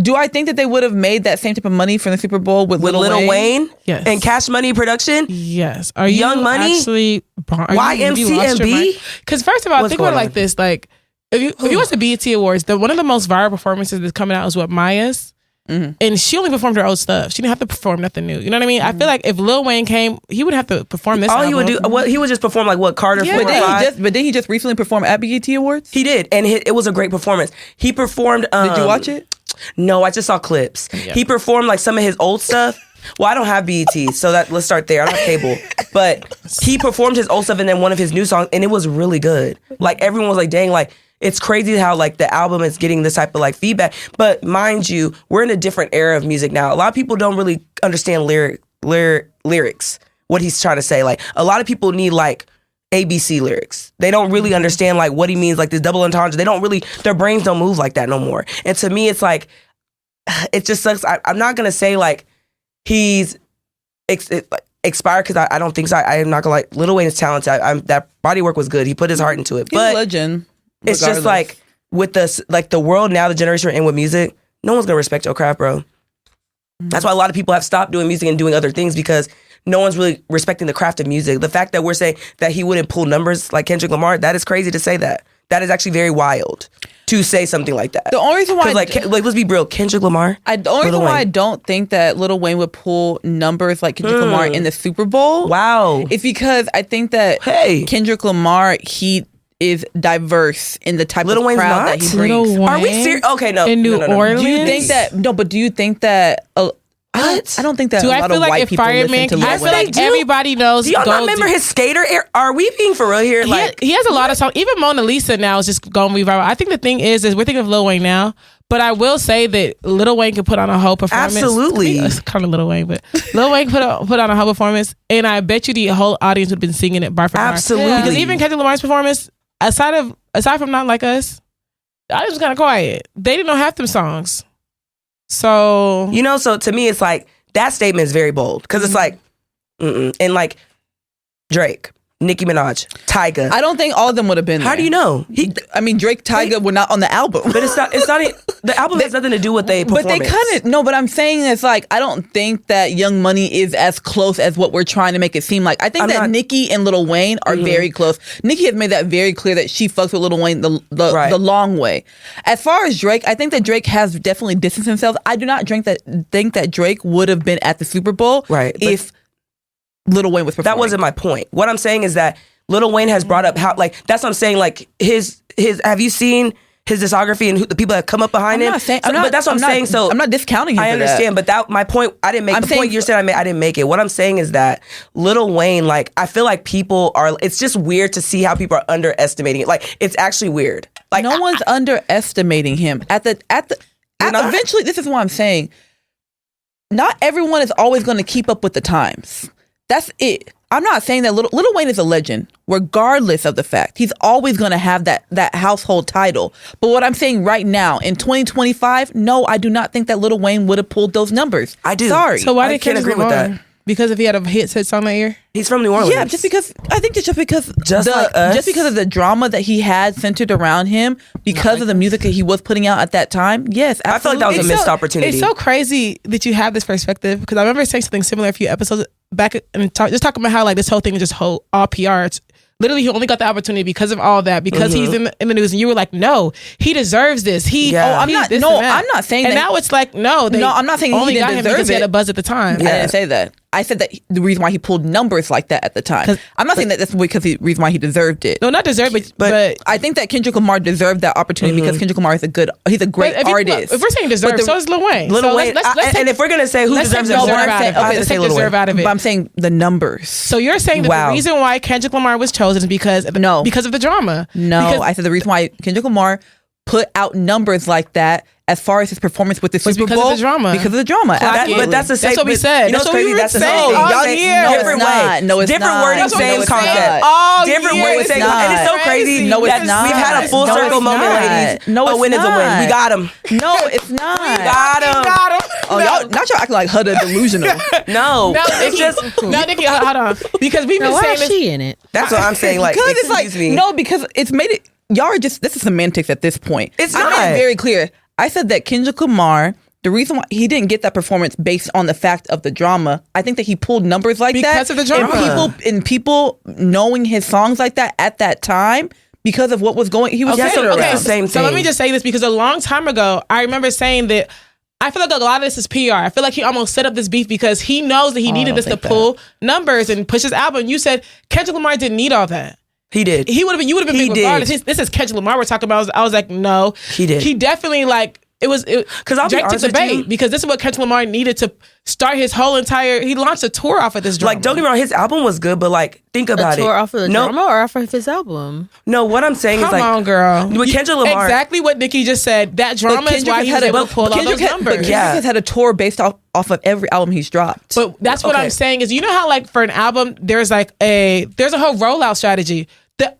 Do I think that they would have made that same type of money from the Super Bowl with Lil Wayne? Yes. And Cash Money production? Yes. Are Young you Money? Actually, YMCMB? Because first of all, think about it like this. Like, if you watch the BET Awards, one of the most viral performances that's coming out is what Maya's. And she only performed her old stuff. She didn't have to perform nothing new. You know what I mean? I feel like if Lil Wayne came, he would have to perform this. All he would do, he would just perform like what Carter 4 or 5. But did he just recently perform at BET Awards? He did, and it was a great performance. He performed. Did you watch it? No, I just saw clips. Yep. He performed like some of his old stuff. Well, I don't have BET, so let's start there. I don't have cable, but he performed his old stuff and then one of his new songs, and it was really good. Like everyone was like, "Dang!" Like it's crazy how like the album is getting this type of like feedback. But mind you, we're in a different era of music now. A lot of people don't really understand lyrics. What he's trying to say. Like a lot of people need like ABC lyrics. They don't really understand like what he means, like this double entendre. They don't really, their brains don't move like that no more. And to me, it's like, it just sucks. I'm not gonna say like he's expire because I don't think so. I am not gonna like Lil Wayne is talented. That body work was good. He put his heart into it. He's a legend. It's just like with this, like the world now, the generation we're in with music, no one's gonna respect your craft, bro. That's why a lot of people have stopped doing music and doing other things because no one's really respecting the craft of music. The fact that we're saying that he wouldn't pull numbers like Kendrick Lamar, that is crazy to say that. That is actually very wild to say something like that. The only reason why, like let's be real, Kendrick Lamar. The only reason why I don't think that Lil Wayne would pull numbers like Kendrick Lamar in the Super Bowl, is because I think that Kendrick Lamar, he is diverse in the type Lil of Wayne's crowd not? that he brings. Are we serious? Okay, no. In New Orleans? Do you think that? No, but do you think that? I don't think that. Do a I lot feel of like white if people listen Fireman? to Lil I Wayne. feel like everybody knows. Do y'all not remember his skater era? Are we being for real here? Like he has a lot of songs. Even Mona Lisa now is just going to be viral. I think the thing is we're thinking of Lil Wayne now, but I will say that Lil Wayne can put on a whole performance. Absolutely, it's kind of Lil Wayne, but Lil Wayne put on a whole performance, and I bet you the whole audience would have been singing it bar for bar. Absolutely, because even Kendrick Lamar's performance, aside from Not Like Us, the audience was kind of quiet. They didn't know half them songs, so so to me it's like. That statement is very bold because it's like, and like Drake, Nicki Minaj, Tyga. I don't think all of them would have been. How there. do you know? Drake, Tyga were not on the album. But it's not. The album has nothing to do with they performance. But they kind of no. But I'm saying it's like I don't think that Young Money is as close as what we're trying to make it seem like. I think Nicki and Lil Wayne are very close. Nicki has made that very clear that she fucks with Lil Wayne the long way. As far as Drake, I think that Drake has definitely distanced himself. I do not think that Drake would have been at the Super Bowl if Lil Wayne was performing. That wasn't my point. What I'm saying is that Lil Wayne has brought up how that's what I'm saying. Like his have you seen his discography and the people that come up behind him? But that's what I'm saying. So I'm not discounting him. I understand, but that my point. I didn't make the point you're saying. I didn't make it. What I'm saying is that Lil Wayne, like I feel like people are. It's just weird to see how people are underestimating it. Like it's actually weird. Like no one's underestimating him. Eventually, this is what I'm saying. Not everyone is always going to keep up with the times. That's it. I'm not saying that Lil Wayne is a legend, regardless of the fact. He's always going to have that household title. But what I'm saying right now, in 2025, no, I do not think that Lil Wayne would have pulled those numbers. I do. Sorry. So why I did can't agree with that. Because if he had a hit song that year? He's from New Orleans. Yeah, just because like us. just because of the drama that he had centered around him, because of the music that he was putting out at that time. Yes, absolutely. I feel like that was a missed opportunity. It's so crazy that you have this perspective because I remember saying something similar a few episodes back and just talking about how like this whole thing is just all PR. It's literally, he only got the opportunity because of all that, because he's in the news, and you were like, no, he deserves this. I'm not saying and that. now it's like, no, I'm not saying only he got didn't him deserve because he had it. a buzz at the time. I didn't say that. I said that the reason why he pulled numbers like that at the time. I'm not saying that that's because the reason why he deserved it. No, not deserved, but I think that Kendrick Lamar deserved that opportunity because Kendrick Lamar is he's a great artist. If we're saying deserved, so is Lil Wayne. And if we're gonna say who deserves it more, let's take deserve out of it. But I'm saying the numbers. So you're saying that the reason why Kendrick Lamar was chosen is because of the drama. No, I said the reason why Kendrick Lamar put out numbers like that as far as his performance with the Super Bowl. Because of the drama. Because of the drama. But that's the same. That's what we said. You know what's crazy? That's the same. Y'all year. Different way. No, it's different not. wording, same concept. Different wording, same concept. And it's so crazy. No, it's not. We've had a full circle moment, ladies. No, it's a win is a win. We got him. No, it's not. We got him. Oh, y'all acting like Huda delusional. No, it's just. No, Nikki, hold on. Because we've been saying this. She in it? That's what I'm saying. Like, because it's like no, because it's made it. Y'all are just this is semantics at this point. It's not. I made it very clear. I said that Kendrick Lamar, the reason why he didn't get that performance based on the fact of the drama, I think that he pulled numbers like because that of the drama, and people knowing his songs like that at that time because of what was going. He was the same thing. So let me just say this because a long time ago, I remember saying that. I feel like a lot of this is PR. I feel like he almost set up this beef because he knows that he needed this to pull numbers and push his album. You said Kendrick Lamar didn't need all that. He did. You would have been big regardless. This is Kendrick Lamar we're talking about. I was like, no. He did. He definitely because Drake took the bait because this is what Kendrick Lamar needed to start his whole entire. He launched a tour off of this drama. Like, don't get me wrong, his album was good, but like, think about it. A tour off of the drama or off of his album? No, what I'm saying is like, come on, girl. With Kendrick Lamar, exactly what Nikki just said. That drama is why he was able to pull all those numbers. But Kendrick has had a tour based off of every album he's dropped. But that's what I'm saying is, you know how like for an album, there's a whole rollout strategy.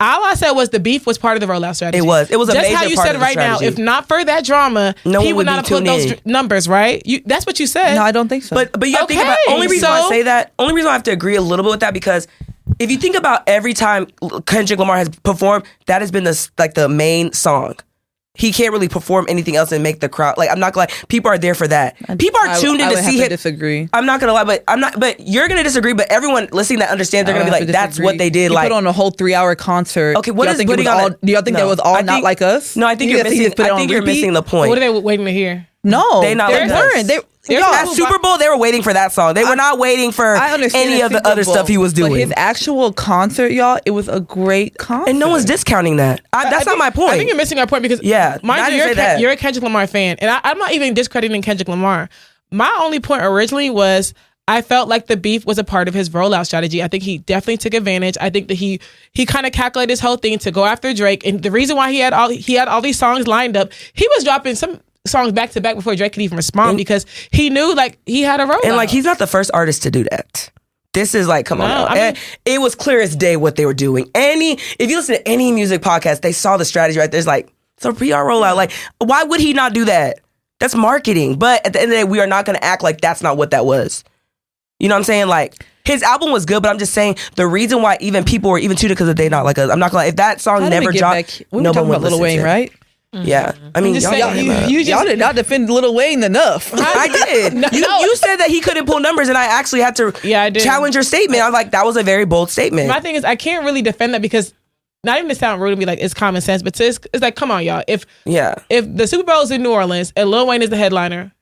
All I said was the beef was part of the rollout strategy. It was a just major how you part said of the right now. strategy. If not for that drama, No he one would would not be have put those tuned in. numbers, right? That's what you said. No, I don't think so. But you have to think about only reason why I say that. Only reason I have to agree a little bit with that because if you think about every time Kendrick Lamar has performed, that has been the main song. He can't really perform anything else and make the crowd like. I'm not gonna lie. People are there for that. People are tuned in to see him. Disagree. I'm not gonna lie, but I'm not. But you're gonna disagree. But everyone listening that understands, they're gonna be like, "That's what they did." He like put on a whole 3-hour concert. Okay, what y'all is think putting it was on all? it? Do y'all think that was all I not think- like us? No, I think You you're guys think he missing. just put it I on think you're repeat? missing the point. What are they waiting to hear? No, They not they're like us. learned. At Super Bowl, they were waiting for that song. They were not waiting for I understand any of the Super other Bowl, stuff he was doing. But his actual concert, y'all, it was a great concert. And no one's discounting that. That's not my point. I think you're missing our point because mind you, you're a Kendrick Lamar fan, and I'm not even discrediting Kendrick Lamar. My only point originally was I felt like the beef was a part of his rollout strategy. I think he definitely took advantage. I think that he kind of calculated this whole thing to go after Drake, and the reason why he had all these songs lined up, he was dropping some songs back to back before Drake could even respond because he knew like he had a rollout. And like he's not the first artist to do that. This is like, come on now. I mean, it was clear as day what they were doing. If you listen to any music podcast, they saw the strategy right there. It's like, it's a PR rollout. Like, why would he not do that? That's marketing. But at the end of the day, we are not going to act like that's not what that was. You know what I'm saying? Like, his album was good, but I'm just saying the reason why even people were even tuned because They Not Like Us. I'm not going to, if that song never dropped, we were no talking one about would Lil listen Wayne, to it. right? Yeah. I mean, y'all did not defend Lil Wayne enough. I did. You said that he couldn't pull numbers, and I actually had to challenge your statement. I was like, that was a very bold statement. My thing is, I can't really defend that because not even to sound rude and be like, it's common sense, but it's like, come on, y'all. If the Super Bowl is in New Orleans and Lil Wayne is the headliner,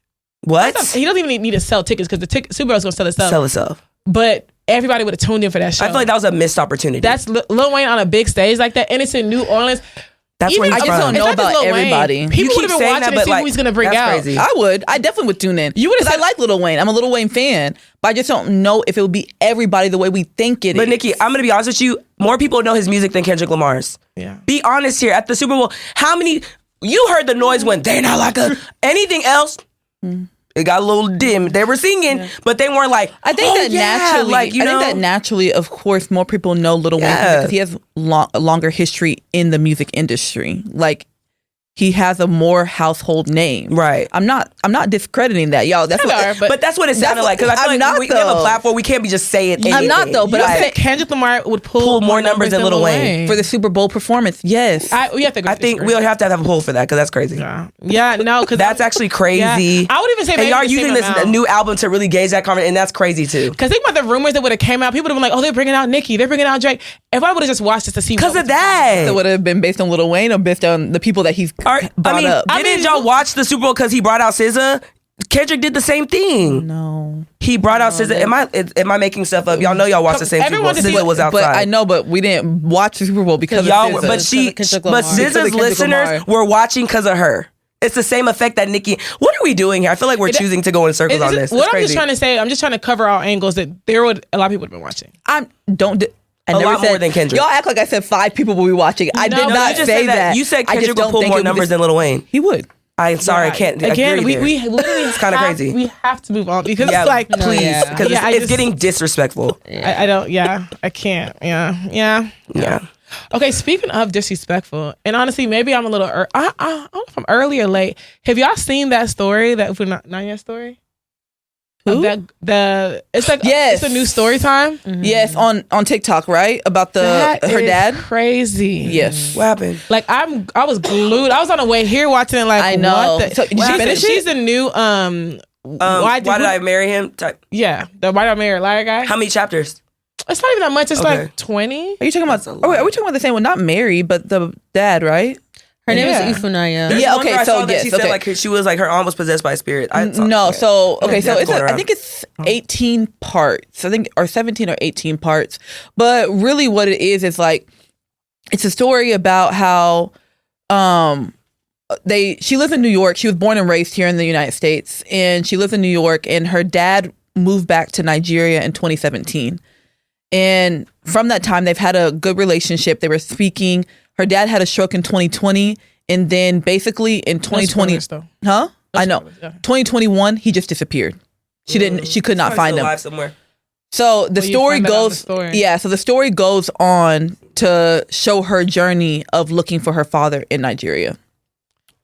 what? He doesn't even need to sell tickets because the Super Bowl is going to sell itself. Sell itself. But everybody would have tuned in for that show. I feel like that was a missed opportunity. That's Lil Wayne on a big stage like that, and it's in New Orleans. That's where I just don't know about everybody. People would have been watching to see who he's going to bring out. Crazy. I would. I definitely would tune in. You would have. I like Lil Wayne. I'm a Lil Wayne fan, but I just don't know if it would be everybody the way we think it is. But Nikki, I'm going to be honest with you. More people know his music than Kendrick Lamar's. Yeah. Be honest here. At the Super Bowl, how many... You heard the noise when They Not Like Us. Anything else... It got a little dim. They were singing, but they weren't like. I think naturally, like, you know? I think that naturally, of course, more people know Lil Wayne because he has a longer history in the music industry. Like he has a more household name. Right. I'm not discrediting that, y'all. That's but that's what it sounded like. Because I feel like we have a platform. We can't be just saying anything. I'm not though. But I think Kendrick Lamar would pull more numbers than Lil Wayne for the Super Bowl performance. Yes. We have to go. I think we'll have to have a poll for that because that's crazy. Yeah, no, because that's actually crazy. Yeah. I would even say, and y'all using this new album to really gauge that comment, and that's crazy too. Because think about the rumors that would have came out. People would have been like, "Oh, they're bringing out Nicki. They're bringing out Drake." If I would have just watched this to see, because of that, it would have been based on Lil Wayne or based on the people that he's brought up. Didn't y'all watch the Super Bowl because he brought out SZA? Kendrick did the same thing. No, he brought out SZA. Am I making stuff up? Y'all know y'all watched the same Super Bowl. SZA was outside. But I know, but we didn't watch the Super Bowl because y'all. Of SZA. But SZA's listeners were watching because of her. It's the same effect that Nicki. What are we doing here? I feel like we're choosing to go in circles on this. What I'm just trying to say, I'm just trying to cover all angles that a lot of people have been watching. I never lot said, more than Kendrick. Y'all act like I said 5 people will be watching. I did not say that. You said Kendrick would pull more numbers than Lil Wayne. He would. I'm sorry, I can't. Again, we literally it's kind of crazy. We have to move on because it's like, please, because it's getting disrespectful. I don't. Yeah, I can't. Yeah. Okay, speaking of disrespectful, and honestly, maybe I'm a little. I don't know if I'm early or late. Have y'all seen that story? That Nanya story? Who? It's like it's a new story time. Mm-hmm. Yes, on TikTok, right? About her dad. Crazy. Yes. What happened? Like I was glued. I was on the way here watching it. Like I know. What the, she's a new why did I marry him? Yeah, the Why Did I Marry a Liar guy. How many chapters? It's not even that much. It's like 20. Are you talking about? Are we talking about the same one? Not Mary, but the dad, right? Her name is Ifunanya. There's one where I saw that she said like she was like her arm was possessed by a spirit. So it's I think it's 18 parts. I think or 17 or 18 parts. But really, what it is like it's a story about how she lives in New York. She was born and raised here in the United States, and she lives in New York. And her dad moved back to Nigeria in 2017. And from that time, they've had a good relationship. They were speaking. Her dad had a stroke in 2020, and then basically in 2020, I know. 2021, he just disappeared. She could not find him. Alive somewhere. So the story goes, so the story goes on to show her journey of looking for her father in Nigeria.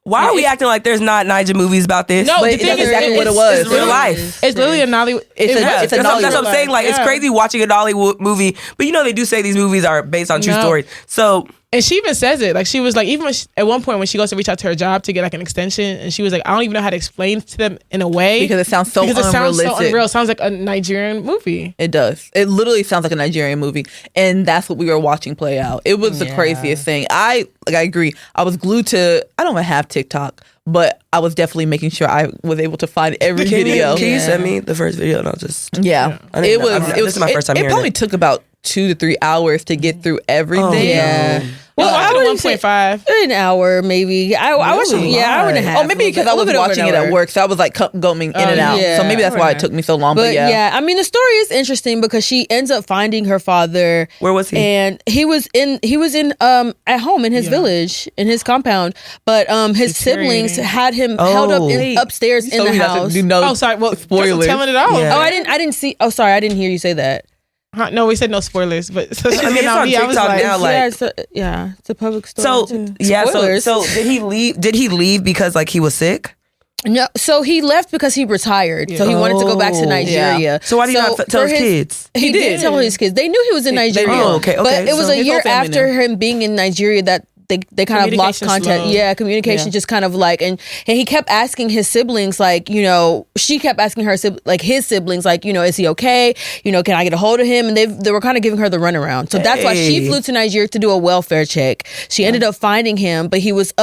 Why are we acting like there's not Niger movies about this? No, but the thing that's exactly what it was. It's real life. It's literally a Nollywood. It's a Nollywood. That's what I'm saying. Like, it's crazy watching a Nollywood movie, but they do say these movies are based on true stories. So. And she even says it. Like, she was like, even when at one point when she goes to reach out to her job to get like an extension, and she was like, I don't even know how to explain to them in a way. Because it sounds so unrealistic. Sounds so unreal. It sounds like a Nigerian movie. It does. It literally sounds like a Nigerian movie. And that's what we were watching play out. It was the craziest thing. I agree. I was glued to, I don't even have TikTok, but I was definitely making sure I was able to find every video. Can you send me the first video and I'll just... Yeah. It was. This is my first time hearing it. It probably took about 2 to 3 hours to get through everything. Oh, Yeah. Well, I would 1.5. An hour, maybe. I was, hour and a half. Oh, maybe because I was watching it at work, so I was like going in and out. yeah. So maybe that's why it took me so long. But yeah, I mean, the story is interesting because she ends up finding her father. Where was he? And he was in at home in his village, in his compound. But his siblings had him held up upstairs in the house. Oh, sorry. Well, spoilers. Telling it all. Yeah. Oh, I didn't see. Oh, sorry, I didn't hear you say that. No, we said no spoilers, but so I mean, it's on TikTok now. Like, it's a public story. so too. yeah, Spoilers. so did he leave? Did he leave because like he was sick? No, so he left because he retired. So he wanted to go back to Nigeria. Yeah. So why did he not tell his kids? He did tell his kids. They knew he was in Nigeria. Oh, okay. But it was a his year whole family after knew. him being in Nigeria that they kind of lost contact. Slowed. Yeah, communication just kind of like, and he kept asking his siblings, like, she kept asking her his siblings, like, is he okay? Can I get a hold of him? And they were kind of giving her the runaround. So that's why she flew to Nigeria to do a welfare check. She ended up finding him, but he was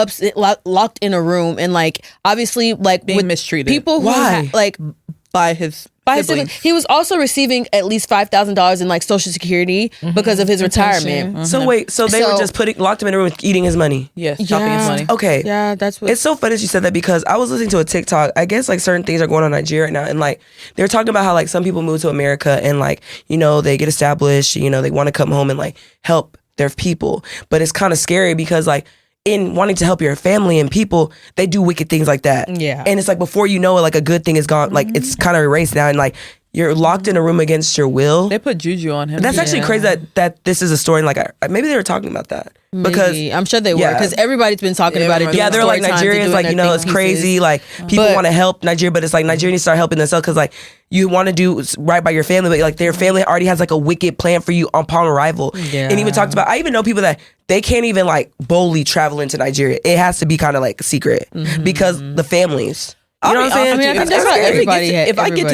locked in a room and like obviously like being with mistreated. People who by his siblings. He was also receiving at least $5,000 in like Social Security because of his retirement. Mm-hmm. So wait, so they were just locked him in a room eating his money. Yes, chopping his money. Okay. Yeah, that's what. It's so funny that you said that because I was listening to a TikTok. I guess like certain things are going on in Nigeria right now, and like they're talking about how like some people move to America and like they get established, they want to come home and like help their people, but it's kind of scary because like in wanting to help your family and people, they do wicked things like that. Yeah. And it's like before you know it, like a good thing is gone, like it's kind of erased now, and like you're locked in a room against your will. They put juju on him. That's actually crazy that this is a story. And like maybe they were talking about that because Maybe. I'm sure they were because everybody's been talking about it. Yeah, they're like Nigerians, like it's crazy. Like people want to help Nigeria, but it's like Nigeria needs to start helping themselves because like you want to do right by your family, but like their family already has like a wicked plan for you upon arrival. Yeah. And even talked about, I even know people that they can't even like boldly travel into Nigeria. It has to be kind of like secret because the families. You know what I'm saying? I mean, I think that's how everybody. If I get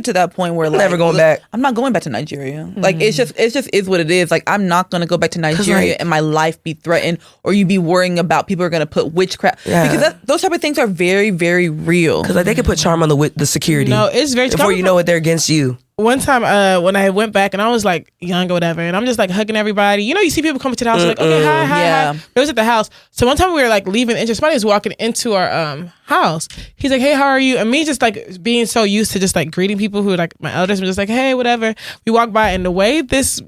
to that point where like, never going back. I'm not going back to Nigeria. Like it's just is what it is. Like I'm not gonna go back to Nigeria and my life be threatened, or you be worrying about people are gonna put witchcraft because those type of things are very, very real. Because like they can put charm on the security. No, it's very before you know it, they're against you. One time when I went back and I was like young or whatever, and I'm just like hugging everybody. You see people coming to the house like, okay, hi. It was at the house. So one time we were like leaving, and somebody was walking into our house. He's like, hey, how are you? And me just like being so used to just like greeting people who like my elders, were just like, hey, whatever. We walked by, and the way this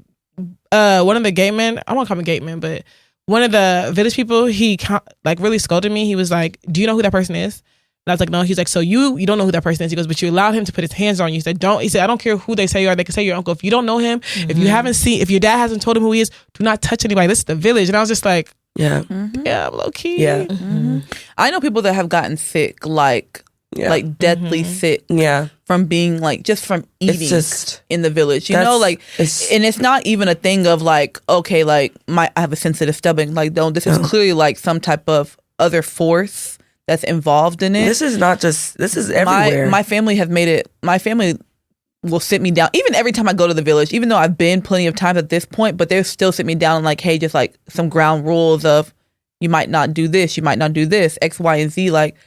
one of the gay men, I won't call him a gay man, but one of the village people, he like really scolded me. He was like, do you know who that person is? And I was like, no. He's like, so you don't know who that person is. He goes, but you allowed him to put his hands on you. He said, I don't care who they say you are. They can say your uncle. If you don't know him, if you haven't seen, if your dad hasn't told him who he is, do not touch anybody. This is the village. And I was just like, yeah, I'm low key. Yeah. I know people that have gotten sick, like deathly sick. Yeah. From being like, just from eating in the village, and it's not even a thing of like, okay, like I have a sensitive stomach. Like, this is clearly like some type of other force that's involved in it. This is everywhere. My family have made it. My family will sit me down, even every time I go to the village, even though I've been plenty of times at this point, but they'll still sit me down and like, hey, just like some ground rules of you might not do this, you might not do this, X, Y, and Z. Like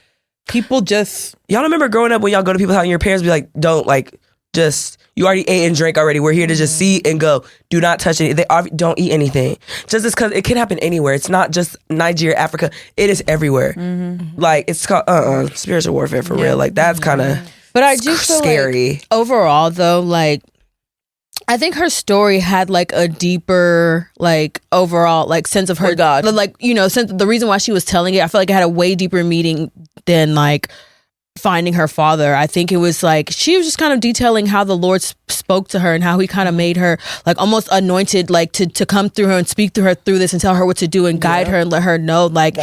people just... Y'all remember growing up when y'all go to people's house and your parents be like, don't like, just, you already ate and drank already. We're here to just see and go. Do not touch it. Don't eat anything. Just because it can happen anywhere. It's not just Nigeria, Africa. It is everywhere. Like it's called spiritual warfare for real. Like that's kind of... But I do feel scary. Like, overall, though, like I think her story had like a deeper, like overall, like sense of her God, like sense. The reason why she was telling it, I feel like it had a way deeper meaning than like finding her father. I think it was like she was just kind of detailing how the Lord spoke to her and how he kind of made her like almost anointed, like to come through her and speak through her through this and tell her what to do and guide her and let her know like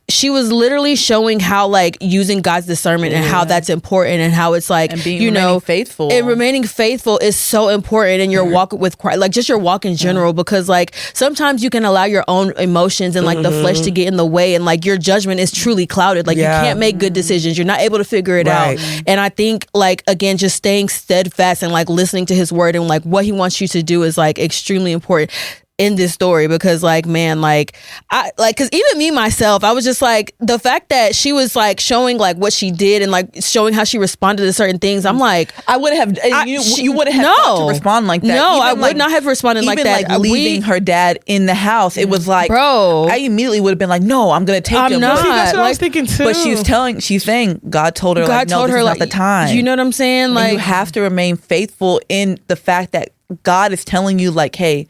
she was literally showing how like using God's discernment and how that's important and how it's like, and remaining faithful. And remaining faithful is so important in your walk with Christ, like just your walk in general, because like sometimes you can allow your own emotions and like the flesh to get in the way and like your judgment is truly clouded. Like you can't make good decisions. You're not able to figure it out. And I think like, again, just staying steadfast and like listening to his word and like what he wants you to do is like extremely important in this story, because like, man, like I like, because even me myself, I was just like, the fact that she was like showing like what she did and like showing how she responded to certain things, I'm like, I wouldn't have you wouldn't have thought to respond like that. No, even I would not have responded like that. Like leaving her dad in the house, it was like, bro, I immediately would have been like, no, I'm gonna take him. Not. See, that's what I was thinking too. But she's saying God told her, like, no, this is not the time. You know what I'm saying? Like, and you have to remain faithful in the fact that God is telling you, like, hey,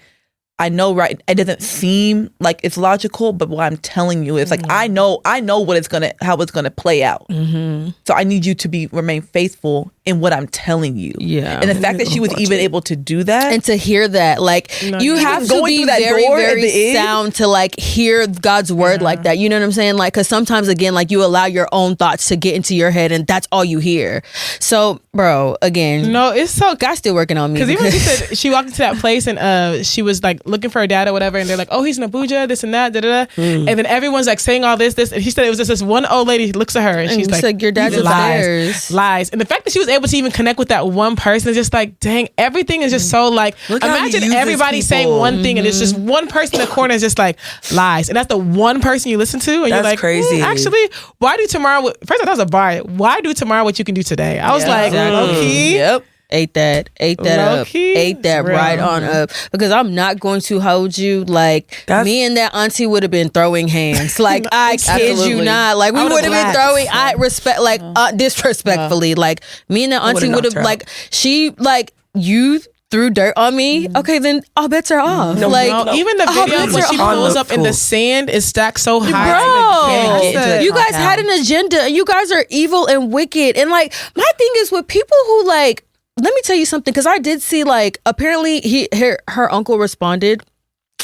I know, right? It doesn't seem like it's logical, but what I'm telling you is like, I know what how it's gonna play out. So I need you to remain faithful in what I'm telling you. Yeah. And the fact that she was even able to do that and to hear that, like you have to be very, very sound to like hear God's word like that. You know what I'm saying? Like, because sometimes again, like you allow your own thoughts to get into your head, and that's all you hear. So, bro, again, no, it's so God's still working on me. Because even she said she walked into that place and she was like looking for her dad or whatever, and they're like, oh, he's in Abuja, this and that, da da da. And then everyone's like saying all this, and he said it was just this one old lady looks at her and she's like, your dad's upstairs. Lies. And the fact that she was able to even connect with that one person is just like, dang, everything is just so like, imagine everybody saying one thing and it's just one person in the corner is just like lies, and that's the one person you listen to, and you're like, crazy. Actually, why do tomorrow? First, that was a bar. Why do tomorrow what you can do today? I was like, low key. Yep. Ate that up, ate that right on up, because I'm not going to hold you. Like, me and that auntie would have been throwing hands. Like, I kid you not. Like, we would have been throwing. I respect, like, disrespectfully. Like, me and that auntie would have, like, she, like, you threw dirt on me. Okay, then all bets are off. No, even the video when she pulls up in the sand is stacked so high. Bro, you guys had an agenda, and you guys are evil and wicked. And like, my thing is with people who like. Let me tell you something, because I did see like apparently her uncle responded.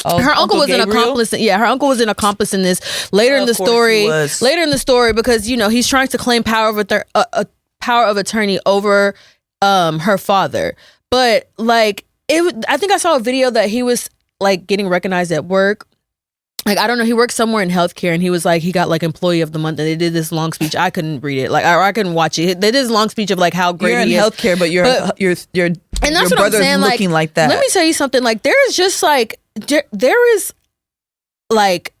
Her uncle was Gabriel? An accomplice. Yeah, her uncle was an accomplice in this later in the story. Later in the story, because you know he's trying to claim power of attorney over her father. But like I think I saw a video that he was like getting recognized at work. Like, I don't know, he worked somewhere in healthcare, and he was like, he got like employee of the month, and they did this long speech. I couldn't read it, like, or I couldn't watch it. They did this long speech of like how great he is. You're in healthcare, but your and that's your what I'm saying. Looking like that. Let me tell you something. Like, there is just like there is like.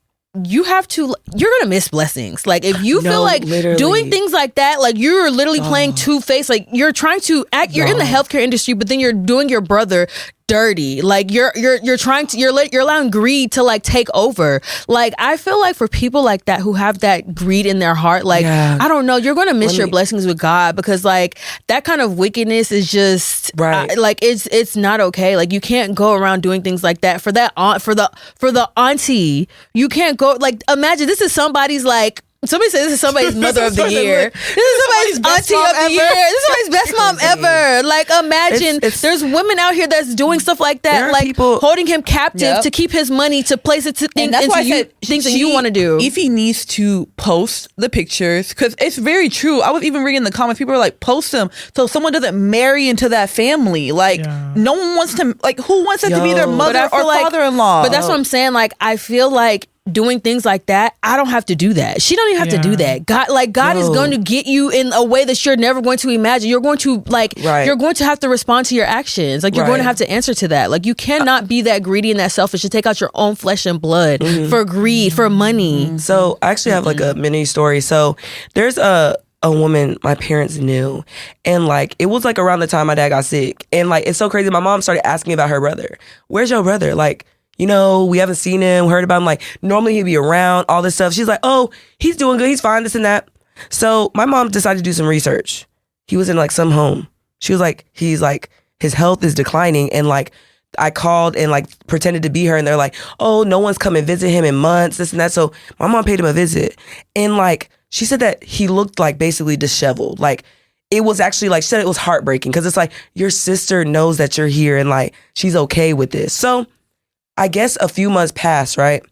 You're gonna miss blessings. Like, if you feel like doing things like that, like you're literally playing two-faced. Like, you're trying to act. You're in the healthcare industry, but then you're doing your brother dirty. Like, you're allowing greed to like take over. Like, I feel like for people like that who have that greed in their heart, like I don't know, you're gonna miss your blessings with God, because like that kind of wickedness is just like it's not okay. Like, you can't go around doing things like that. For that aunt, for the auntie, you can't go. Like, imagine this is somebody's like. Somebody said this is somebody's mother of the year. This is somebody's auntie of the year. This is somebody's best mom ever. Like, imagine there's women out here that's doing stuff like that, like people holding him captive to keep his money, to place it to things that you want to do. If he needs to post the pictures, because it's very true. I was even reading the comments. People are like, post them so someone doesn't marry into that family. Like, no one wants to. Like, who wants it to be their mother or father-in-law? But that's what I'm saying. Like, I feel like. Doing things like that, I don't have to do that. She don't even have to do that. God is going to get you in a way that you're never going to imagine. You're going to you're going to have to respond to your actions. Like, you're going to have to answer to that. Like, you cannot be that greedy and that selfish to take out your own flesh and blood for greed, for money. So I actually have like a mini story. So there's a woman my parents knew, and like it was like around the time my dad got sick, and like it's so crazy. My mom started asking me about her brother. Where's your brother? Like, you know, we haven't seen him, heard about him. Like, normally he'd be around, all this stuff. She's like, oh, he's doing good. He's fine, this and that. So my mom decided to do some research. He was in like some home. She was like, he's like, his health is declining. And like, I called and like pretended to be her. And they're like, oh, no one's come and visit him in months, this and that. So my mom paid him a visit. And like, she said that he looked like basically disheveled. Like, it was actually like, she said it was heartbreaking because it's like your sister knows that you're here and like she's okay with this. So I guess a few months passed, right?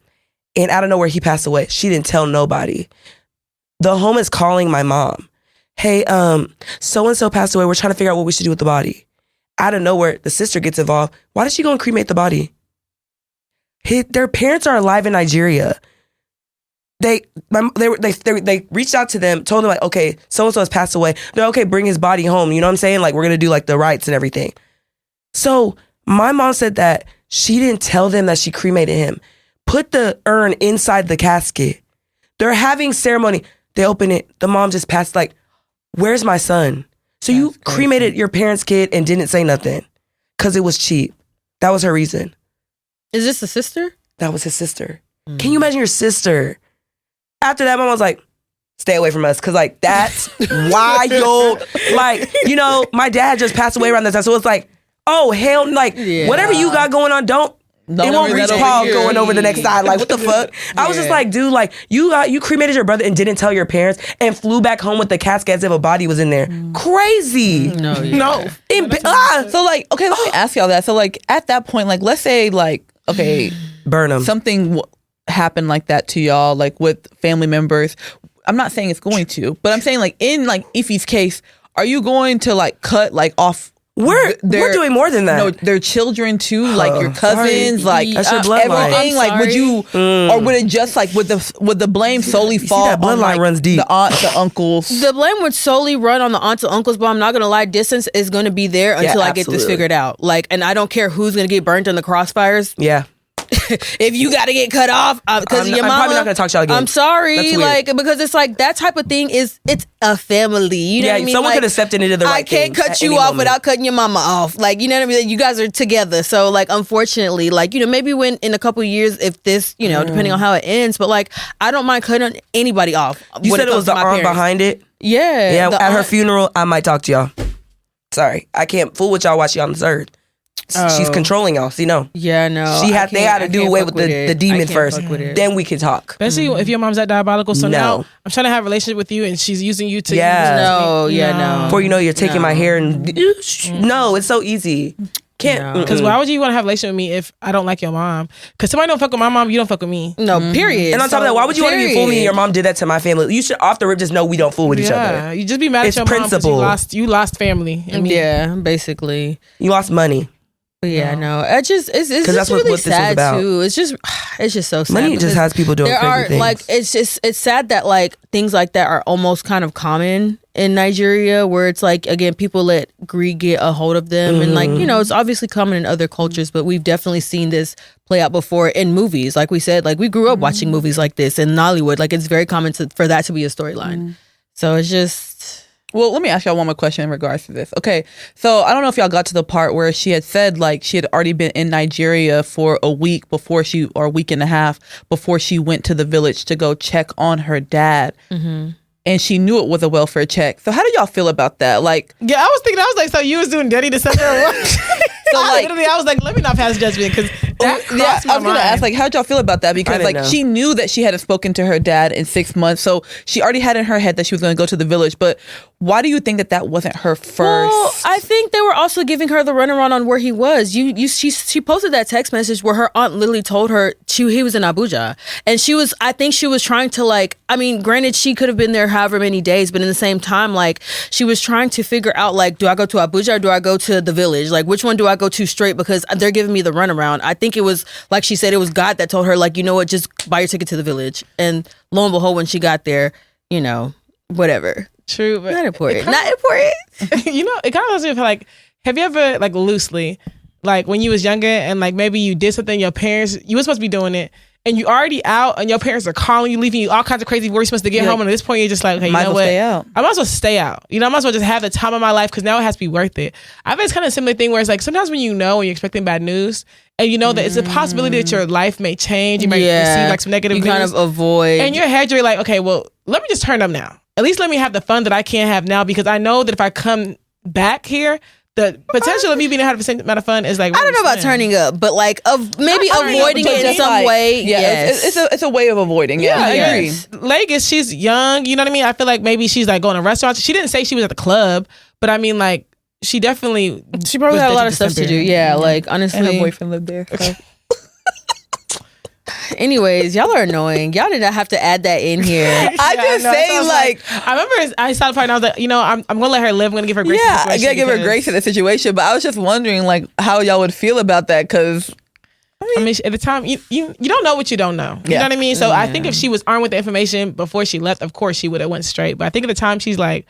And out of nowhere, he passed away. She didn't tell nobody. The home is calling my mom. Hey, so-and-so passed away. We're trying to figure out what we should do with the body. Out of nowhere, the sister gets involved. Why did she go and cremate the body? Their parents are alive in Nigeria. They reached out to them, told them like, okay, so-and-so has passed away. They're okay, bring his body home. You know what I'm saying? Like, we're going to do like the rites and everything. So my mom said that she didn't tell them that she cremated him. Put the urn inside the casket. They're having ceremony. They open it. The mom just passed like, where's my son? So you cremated your parents' kid and didn't say nothing because it was cheap. That was her reason. Is this the sister? That was his sister. Can you imagine your sister? After that, mom was like, stay away from us. Because, like, that's wild. Like, you know, my dad just passed away around that time. So it's like, oh, hell, like, whatever you got going on, it won't reach Paul going over the next side. Like, what the fuck? I was just like, dude, like, you cremated your brother and didn't tell your parents and flew back home with the casket as if a body was in there. Crazy. No. So, like, okay, let me ask y'all that. So, like, at that point, like, let's say, like, okay, burn them. Something happened like that to y'all, like, with family members. I'm not saying it's going to, but I'm saying, like, in, like, Ife's case, are you going to, like, cut, like, off We're doing more than that. No, their children too, like your cousins, like that's your bloodline. Everything. Like, would you, or would it just like would the blame solely fall that bloodline on like, runs deep. The aunt, the uncles? The blame would solely run on the aunts and uncles, but I'm not gonna lie, distance is gonna be there until I get this figured out. Like, and I don't care who's gonna get burnt in the crossfires. Yeah. If you got to get cut off because your mama, I'm probably not gonna talk to y'all again. I'm sorry, like, because it's like that type of thing it's a family. You know what I mean? Someone like, could have stepped into the right I can't thing cut you off without cutting your mama off. Like, you know what I mean? You guys are together, so like, unfortunately, like, you know, maybe when in a couple of years, if this, you know, depending on how it ends, but like, I don't mind cutting anybody off. You said it was the aunt behind it. Yeah. At her funeral, I might talk to y'all. Sorry, I can't fool with y'all while she on the third. She's controlling y'all. See, no. Yeah, no. They had to do away with the demon first. Then we can talk. Especially if your mom's that diabolical. So now I'm trying to have a relationship with you, and she's using you to. No. Before you know, you're taking my hair and no, it's so easy. Can't. Because why would you want to have a relationship with me if I don't like your mom? Because somebody don't fuck with my mom, you don't fuck with me. No, period. And on top of that, why would you want to be fool me and your mom did that to my family? You should off the rip just know we don't fool with each other. You just be mad at your mom because you lost family. Yeah, basically. You lost money. Yeah, no. It's just really sad too. It's just so sad. Money just has people doing crazy things. Like, it's sad that like things like that are almost kind of common in Nigeria, where it's like, again, people let greed get a hold of them, and like, you know, it's obviously common in other cultures, but we've definitely seen this play out before in movies. Like we said, like we grew up watching movies like this in Nollywood. Like, it's very common for that to be a storyline. So it's just. Well, let me ask y'all one more question in regards to this. Okay, so I don't know if y'all got to the part where she had said like she had already been in Nigeria for a week or a week and a half before she went to the village to go check on her dad. And she knew it was a welfare check. So how do y'all feel about that? Like, yeah, I was like, so you was doing dirty to send her away? So like, literally, I was like, let me not pass judgment because I was gonna ask, like, how'd y'all feel about that? Because like she knew that she hadn't spoken to her dad in 6 months, so she already had in her head that she was going to go to the village. But why do you think that wasn't her first? Well, I think they were also giving her the runaround on where he was. She posted that text message where her aunt literally told her he was in Abuja, and I think she was trying to like. I mean, granted, she could have been there however many days, but in the same time, like she was trying to figure out like, do I go to Abuja or do I go to the village? Like, which one do I go to straight? Because they're giving me the runaround. I think it was like she said, it was God that told her like, you know what, just buy your ticket to the village. And lo and behold, when she got there, you know, whatever. True, but not important. Not important. You know, it kind of makes me feel like, have you ever like loosely, like when you was younger and like maybe you did something, your parents, you were supposed to be doing it, and you already out and your parents are calling you, leaving you all kinds of crazy words, supposed to get home, and at this point you're just like, okay, you know what? I might as well stay out. You know, I might as well just have the time of my life because now it has to be worth it. I've had this kind of similar thing where it's like sometimes when you're expecting bad news and you know that it's a possibility that your life may change, you might receive like some negative news. You kind of avoid. And your head, you're like, okay, well, let me just turn up now. At least let me have the fun that I can't have now, because I know that if I come back here, the potential of me being 100% amount of fun is like I don't know about turning up, but like maybe avoiding it in some way. Yeah, yes. it's a way of avoiding. Yeah, I agree. Vegas, she's young. You know what I mean? I feel like maybe she's like going to restaurants. She didn't say she was at the club, but I mean, like, she probably had a lot of stuff to do. Yeah, like honestly, and her boyfriend lived there. So. Anyways, y'all are annoying. Y'all did not have to add that in here. I just say like I remember I saw the part and I was like, you know, I'm gonna let her live. I'm gonna give her grace. Yeah, I gotta give her grace in the situation. But I was just wondering like how y'all would feel about that because I mean, at the time, you don't know what you don't know. You know what I mean? So I think if she was armed with the information before she left, of course she would have went straight. But I think at the time she's like,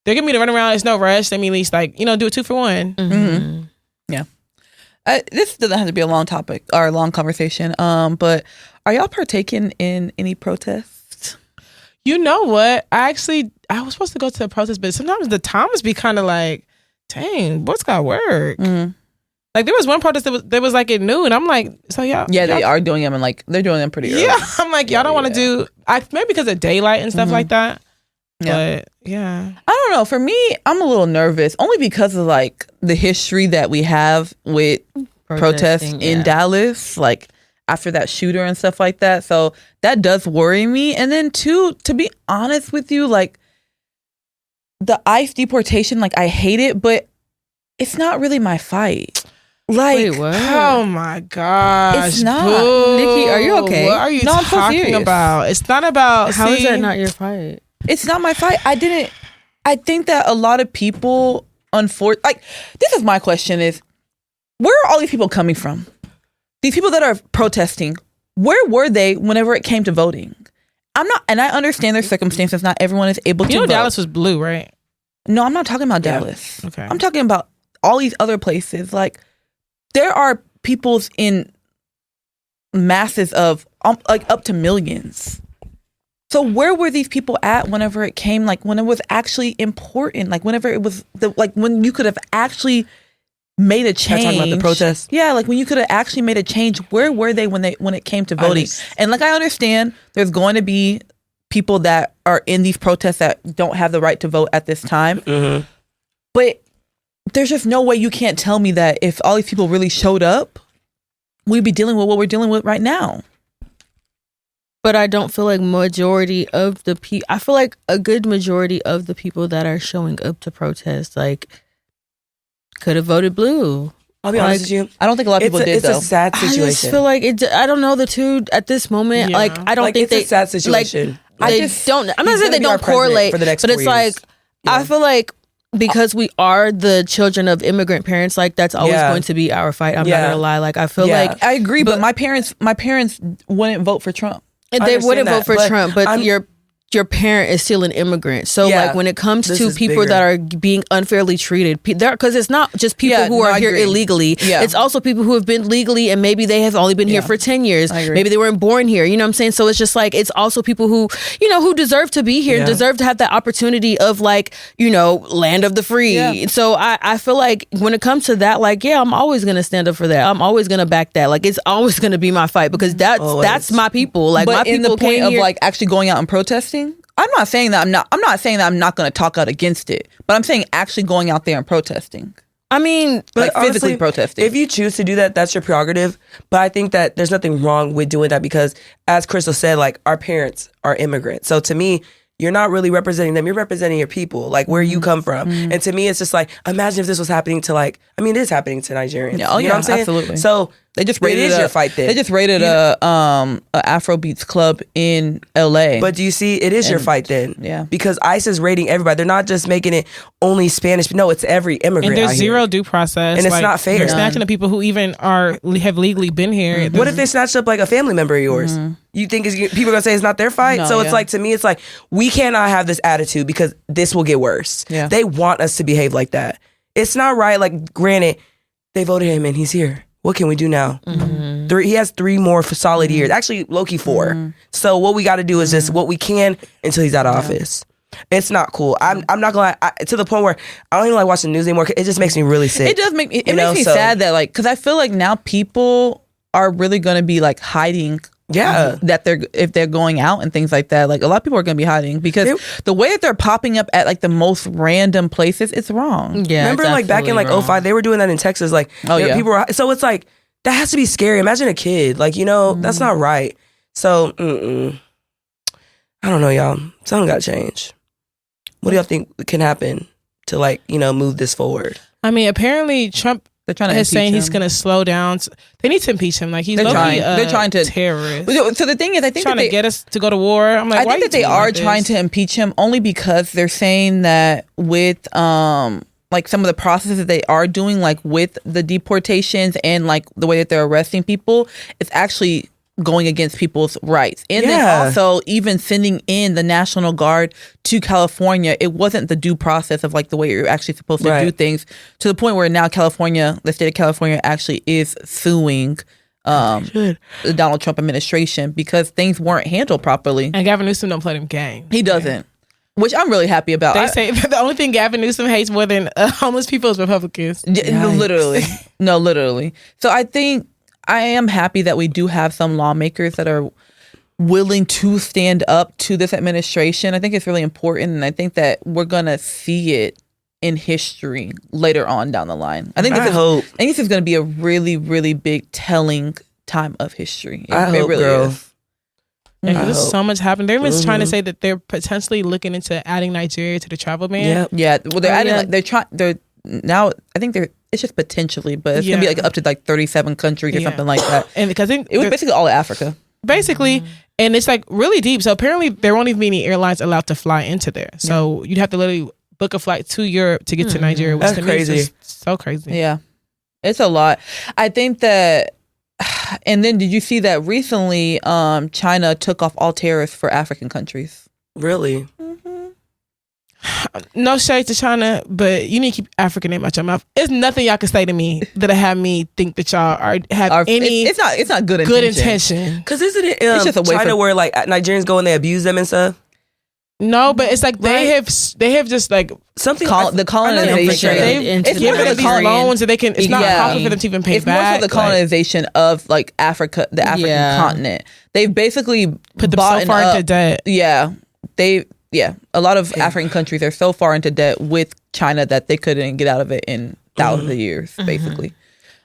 they're giving me to run around. It's no rush. Let me at least like, you know, do a 2 for 1. Mm-hmm. Yeah. This doesn't have to be a long topic or a long conversation. But are y'all partaking in any protests? You know what? I was supposed to go to a protest, but sometimes the times be kind of like, dang, what's got work? Mm-hmm. Like there was one protest that was like at noon. I'm like, so y'all. Yeah, they are doing them and like they're doing them pretty early. Yeah, I'm like, y'all don't want to do. Maybe because of daylight and stuff like that. Yeah. But yeah, I don't know. For me, I'm a little nervous only because of like the history that we have with protests in Dallas, like after that shooter and stuff like that. So that does worry me. And then two, to be honest with you, like the ICE deportation, like I hate it, but it's not really my fight. Like, wait, what? Oh my gosh, it's not. Boo. Nikki, are you okay? What are you talking about? It's not about. How is that not your fight? It's not my fight. I think that a lot of people, like, this is my question is, where are all these people coming from? These people that are protesting, where were they whenever it came to voting? And I understand their circumstances. Not everyone is able to vote. Dallas was blue, right? No, I'm not talking about Dallas. Okay. I'm talking about all these other places. Like, there are peoples in masses of, like, up to millions. So where were these people at whenever it came, like when it was actually important, like whenever it was when you could have actually made a change? Talking about the protests? Yeah, like when you could have actually made a change, where were they when it came to voting? And like I understand there's going to be people that are in these protests that don't have the right to vote at this time. Mm-hmm. But there's just no way you can't tell me that if all these people really showed up, we'd be dealing with what we're dealing with right now. But I don't feel like majority of the people. I feel like a good majority of the people that are showing up to protest, like, could have voted blue. I'll be honest with you. I don't think a lot of people did. It's a sad situation. I just feel like I don't know the two at this moment. Yeah. Like, I don't think it's a sad situation. Like, they don't. I'm not saying they don't correlate, for the next but it's 4 years. like I feel like because we are the children of immigrant parents, like that's always going to be our fight. I'm not gonna lie. Like I feel like I agree, but my parents wouldn't vote for Trump. And they wouldn't vote for Trump, but your parent is still an immigrant. So like when it comes to people that are being unfairly treated, because it's not just people who are here illegally. Yeah. It's also people who have been legally and maybe they have only been here for 10 years. Maybe they weren't born here. You know what I'm saying? So it's just like, it's also people who, you know, who deserve to be here, deserve to have that opportunity of like, you know, land of the free. Yeah. So I feel like when it comes to that, like, I'm always going to stand up for that. I'm always going to back that. Like, it's always going to be my fight because that's my people. Like, but my people in the point of like actually going out and protesting, I'm not saying that I'm not saying that I'm not going to talk out against it, but I'm saying actually going out there and protesting. I mean, like physically honestly, protesting. If you choose to do that, that's your prerogative. But I think that there's nothing wrong with doing that because, as Crystal said, like our parents are immigrants. So to me, you're not really representing them. You're representing your people, like where you come from. Mm-hmm. And to me, it's just like, imagine if this was happening to it is happening to Nigerians. Yeah, you know what I'm saying? Absolutely. So they just raided your fight then. They just raided a Afrobeats club in LA. But do you see, it is your fight then. Yeah. Because ICE is raiding everybody. They're not just making it only Spanish. No, it's every immigrant. And there's out zero here. due process. And it's not fair. They're snatching the people who even have legally been here. Mm-hmm. What if they snatched up like a family member of yours? Mm-hmm. You think people are going to say it's not their fight? No, so it's like, to me, it's like, we cannot have this attitude because this will get worse. Yeah. They want us to behave like that. It's not right. Like, granted, they voted him and he's here. What can we do now? Mm-hmm. He has 3 more solid years. Actually, low-key 4. Mm-hmm. So what we got to do is just what we can until he's out of office. It's not cool. I'm not gonna lie, to the point where I don't even like watching the news anymore. It just makes me really sick. It does make me. It makes me sad that like, because I feel like now people are really gonna be like hiding Yeah. that if they're going out and things like that. Like a lot of people are going to be hiding because the way that they're popping up at like the most random places, it's wrong. Yeah, remember like back in like 2005, they were doing that in Texas. Like, people were, so it's like, that has to be scary. Imagine a kid, like, that's not right. So, I don't know, y'all. Something got to change. What do y'all think can happen to like, move this forward? I mean, apparently Trump They're trying to is saying him. he's going to slow down. They need to impeach him. Like he's they're trying to terrorist. So the thing is, I think trying to get us to go to war. I'm like, I think that they are trying to impeach him only because they're saying that with like some of the processes that they are doing, like with the deportations and like the way that they're arresting people, it's actually going against people's rights. And then also even sending in the National Guard to California, it wasn't the due process of like the way you're actually supposed to do things, to the point where now California, the state of California actually is suing the Donald Trump administration because things weren't handled properly. And Gavin Newsom don't play them games. He doesn't. Which I'm really happy about. They say the only thing Gavin Newsom hates more than homeless people is Republicans. Literally. No, literally. So I think I am happy that we do have some lawmakers that are willing to stand up to this administration. I think it's really important, and I think that we're gonna see it in history later on down the line. I think this is going to be a really, really big telling time of history. I hope, really girl. is. Yeah, there's so much happening. They're even trying to say that they're potentially looking into adding Nigeria to the travel ban. Yeah. Well, they're adding. Like, they're now. I think it's just potentially, but it's gonna be like up to like 37 countries or something like that. And because it was basically all of Africa, basically, and it's like really deep. So apparently, there won't even be any airlines allowed to fly into there. So you'd have to literally book a flight to Europe to get to Nigeria, which That's to me crazy. is just so crazy. Yeah, it's a lot. I think that. And then did you see that recently China took off all tariffs for African countries? Really? No shade to China, but you need to keep African name out your mouth. There's nothing y'all can say to me that'll have me think that y'all have any. It's not good intention. Because isn't it It's just a way China where like Nigerians go and they abuse them and stuff? No, but it's like they have just like something the colonization. It's given these loans that they can. It's not possible for them to even pay it's back. It's more so the colonization of like Africa, the African continent. They've basically put them so far into debt. Yeah, a lot of African countries are so far into debt with China that they couldn't get out of it in thousands of years, basically.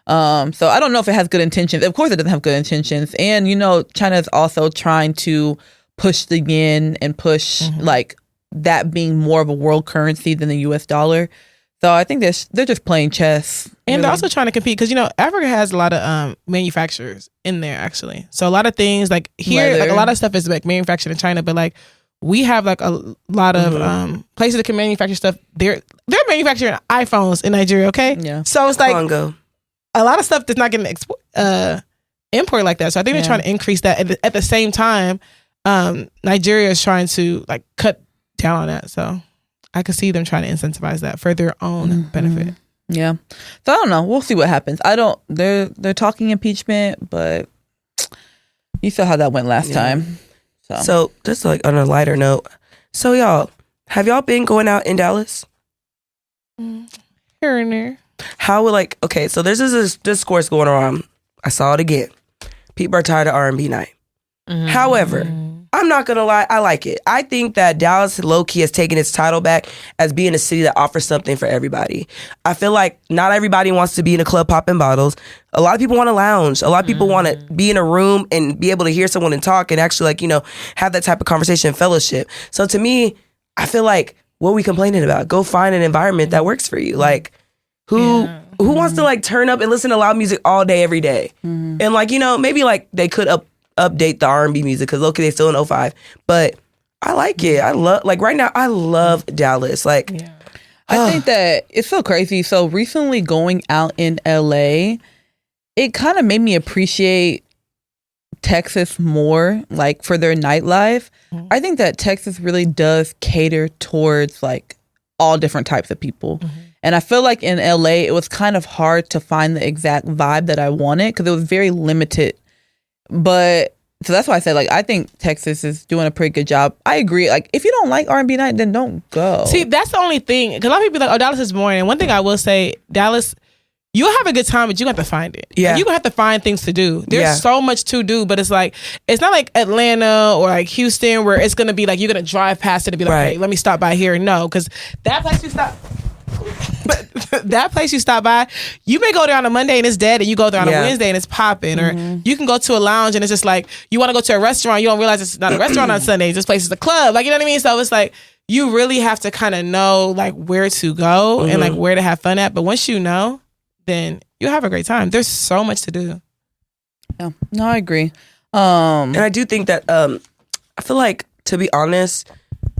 So I don't know if it has good intentions. Of course, it doesn't have good intentions, and China is also trying to push the yen and push like that being more of a world currency than the US dollar. So I think they're just playing chess. And they're also trying to compete because, Africa has a lot of manufacturers in there, actually. So a lot of things like here, like a lot of stuff is like manufactured in China, but like we have like a lot of places that can manufacture stuff. They're manufacturing iPhones in Nigeria, okay? Yeah. So it's like Congo. A lot of stuff that's not getting imported like that. So I think they're trying to increase that. At the same time, Nigeria is trying to like cut down on that, so I could see them trying to incentivize that for their own benefit. Yeah, so I don't know. We'll see what happens. They're talking impeachment, but you saw how that went last time. So just like on a lighter note, so y'all, have y'all been going out in Dallas? Here and there. How would okay? So there's this discourse going around. I saw it again. People are tired of R&B night. However, I'm not gonna lie, I like it. I think that Dallas low-key has taken its title back as being a city that offers something for everybody. I feel like not everybody wants to be in a club popping bottles. A lot of people want to lounge. A lot of people want to be in a room and be able to hear someone and talk and actually have that type of conversation and fellowship. So to me, I feel like, what are we complaining about? Go find an environment that works for you. Like, who wants to turn up and listen to loud music all day, every day? And maybe they could update the R&B music because low-key they still in 05, but I like it. I love right now I love Dallas. I think that it's so crazy. So recently going out in LA, it kind of made me appreciate Texas more, for their nightlife. I think that Texas really does cater towards all different types of people. And I feel like in LA it was kind of hard to find the exact vibe that I wanted because it was very limited. But so that's why I said I think Texas is doing a pretty good job. I agree. If you don't like R&B night, then don't go. See, that's the only thing. Because a lot of people be like, "Oh, Dallas is boring." And one thing I will say, Dallas, you'll have a good time, but you have to find it. Yeah. Like, you're going to have to find things to do. There's Yeah. so much to do, but it's like, it's not like Atlanta or like Houston where it's going to be like, you're going to drive past it and be like, Right. hey, let me stop by here. No, because that place you stop by, you may go there on a Monday and it's dead, and you go there on a Yeah. Wednesday and it's popping, or you can go to a lounge and it's just like, you want to go to a restaurant, you don't realize it's not a restaurant on Sundays. This place is a club. Like, you know what I mean? So it's like, you really have to kind of know like where to go and like where to have fun at. But once you know, then you'll have a great time. There's so much to do. Yeah. No, I agree. And I do think that I feel like, to be honest,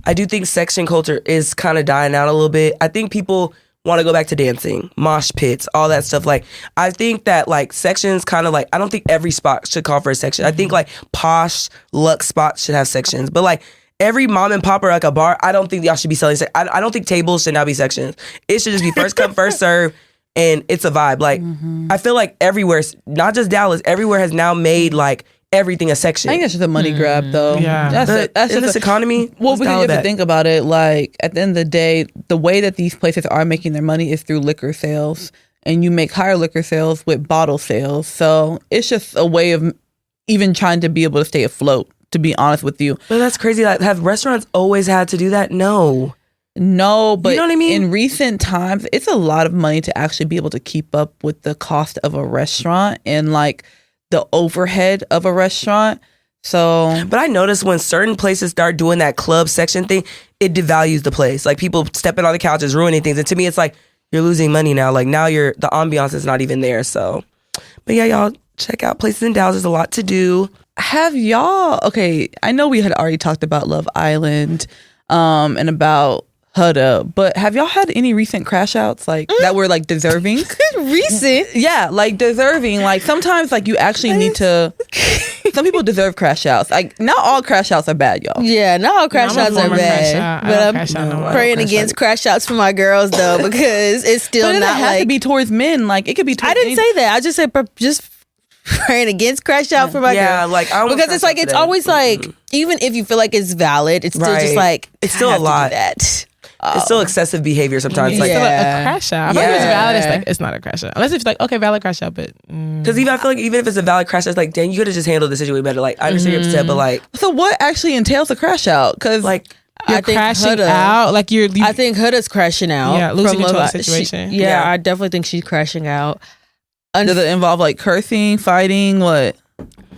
I do think section culture is kind of dying out a little bit. I think people want to go back to dancing, mosh pits, all that stuff. Like, I think that like sections kind of like, I don't think every spot should call for a section. I think like posh luxe spots should have sections, but like every mom and pop or like a bar, I don't think y'all should be selling. I don't think tables should now be sections. It should just be first come, first serve. And it's a vibe. Like, I feel like everywhere, not just Dallas, everywhere has now made like everything a section. I think it's just a money grab, though. Yeah. That's in this economy. Well, let's because you dial have to back. think about it. Like, at the end of the day, the way that these places are making their money is through liquor sales, and you make higher liquor sales with bottle sales. So it's just a way of even trying to be able to stay afloat. To be honest with you, But that's crazy. Like, have restaurants always had to do that? No. no, but You know what I mean? in recent times, it's a lot of money to actually be able to keep up with the cost of a restaurant and like the overhead of a restaurant. So, But I noticed when certain places start doing that club section thing, it devalues the place. Like, people stepping on the couches, ruining things. And to me, it's like, you're losing money now. Like, now the ambiance is not even there. So, but yeah, y'all check out places in Dallas. There's a lot to do. have y'all? Okay, I know we had already talked about Love Island, and about Huda, but have y'all had any recent crash outs like that were like deserving? Recent. Yeah, like deserving. Like sometimes, like you actually need to. Some people deserve crash outs. Like not all crash outs are bad, y'all. Yeah, not all crash I'm a outs are former crash bad. out. I But don't I'm crash out no more. praying crash against out. crash outs for my girls though, because it's still But it doesn't not have like to be towards men. Like it could be. Towards I didn't say that. I just said just praying against crash out for my Yeah, girls. like, I almost because it's crashed like out it's today. always like even if you feel like it's valid, it's still just Right. like It's still I a have to do lot. that. It's still excessive behavior sometimes. It's Like, still Yeah. a crash out. I feel like it's Yeah. valid. It's like, it's not a crash out. Unless it's like, okay, valid crash out, but because even I feel like even if it's a valid crash, it's like, dang, you could have just handled the situation better. Like, I understand you're upset, but like, So what actually entails a crash out? Because like, you're I think crashing Huda- out. Like you I think Huda's crashing out. Yeah, losing from control Love of the I- situation. Yeah, Yeah. I definitely think she's crashing out. does it involve like cursing, fighting, what?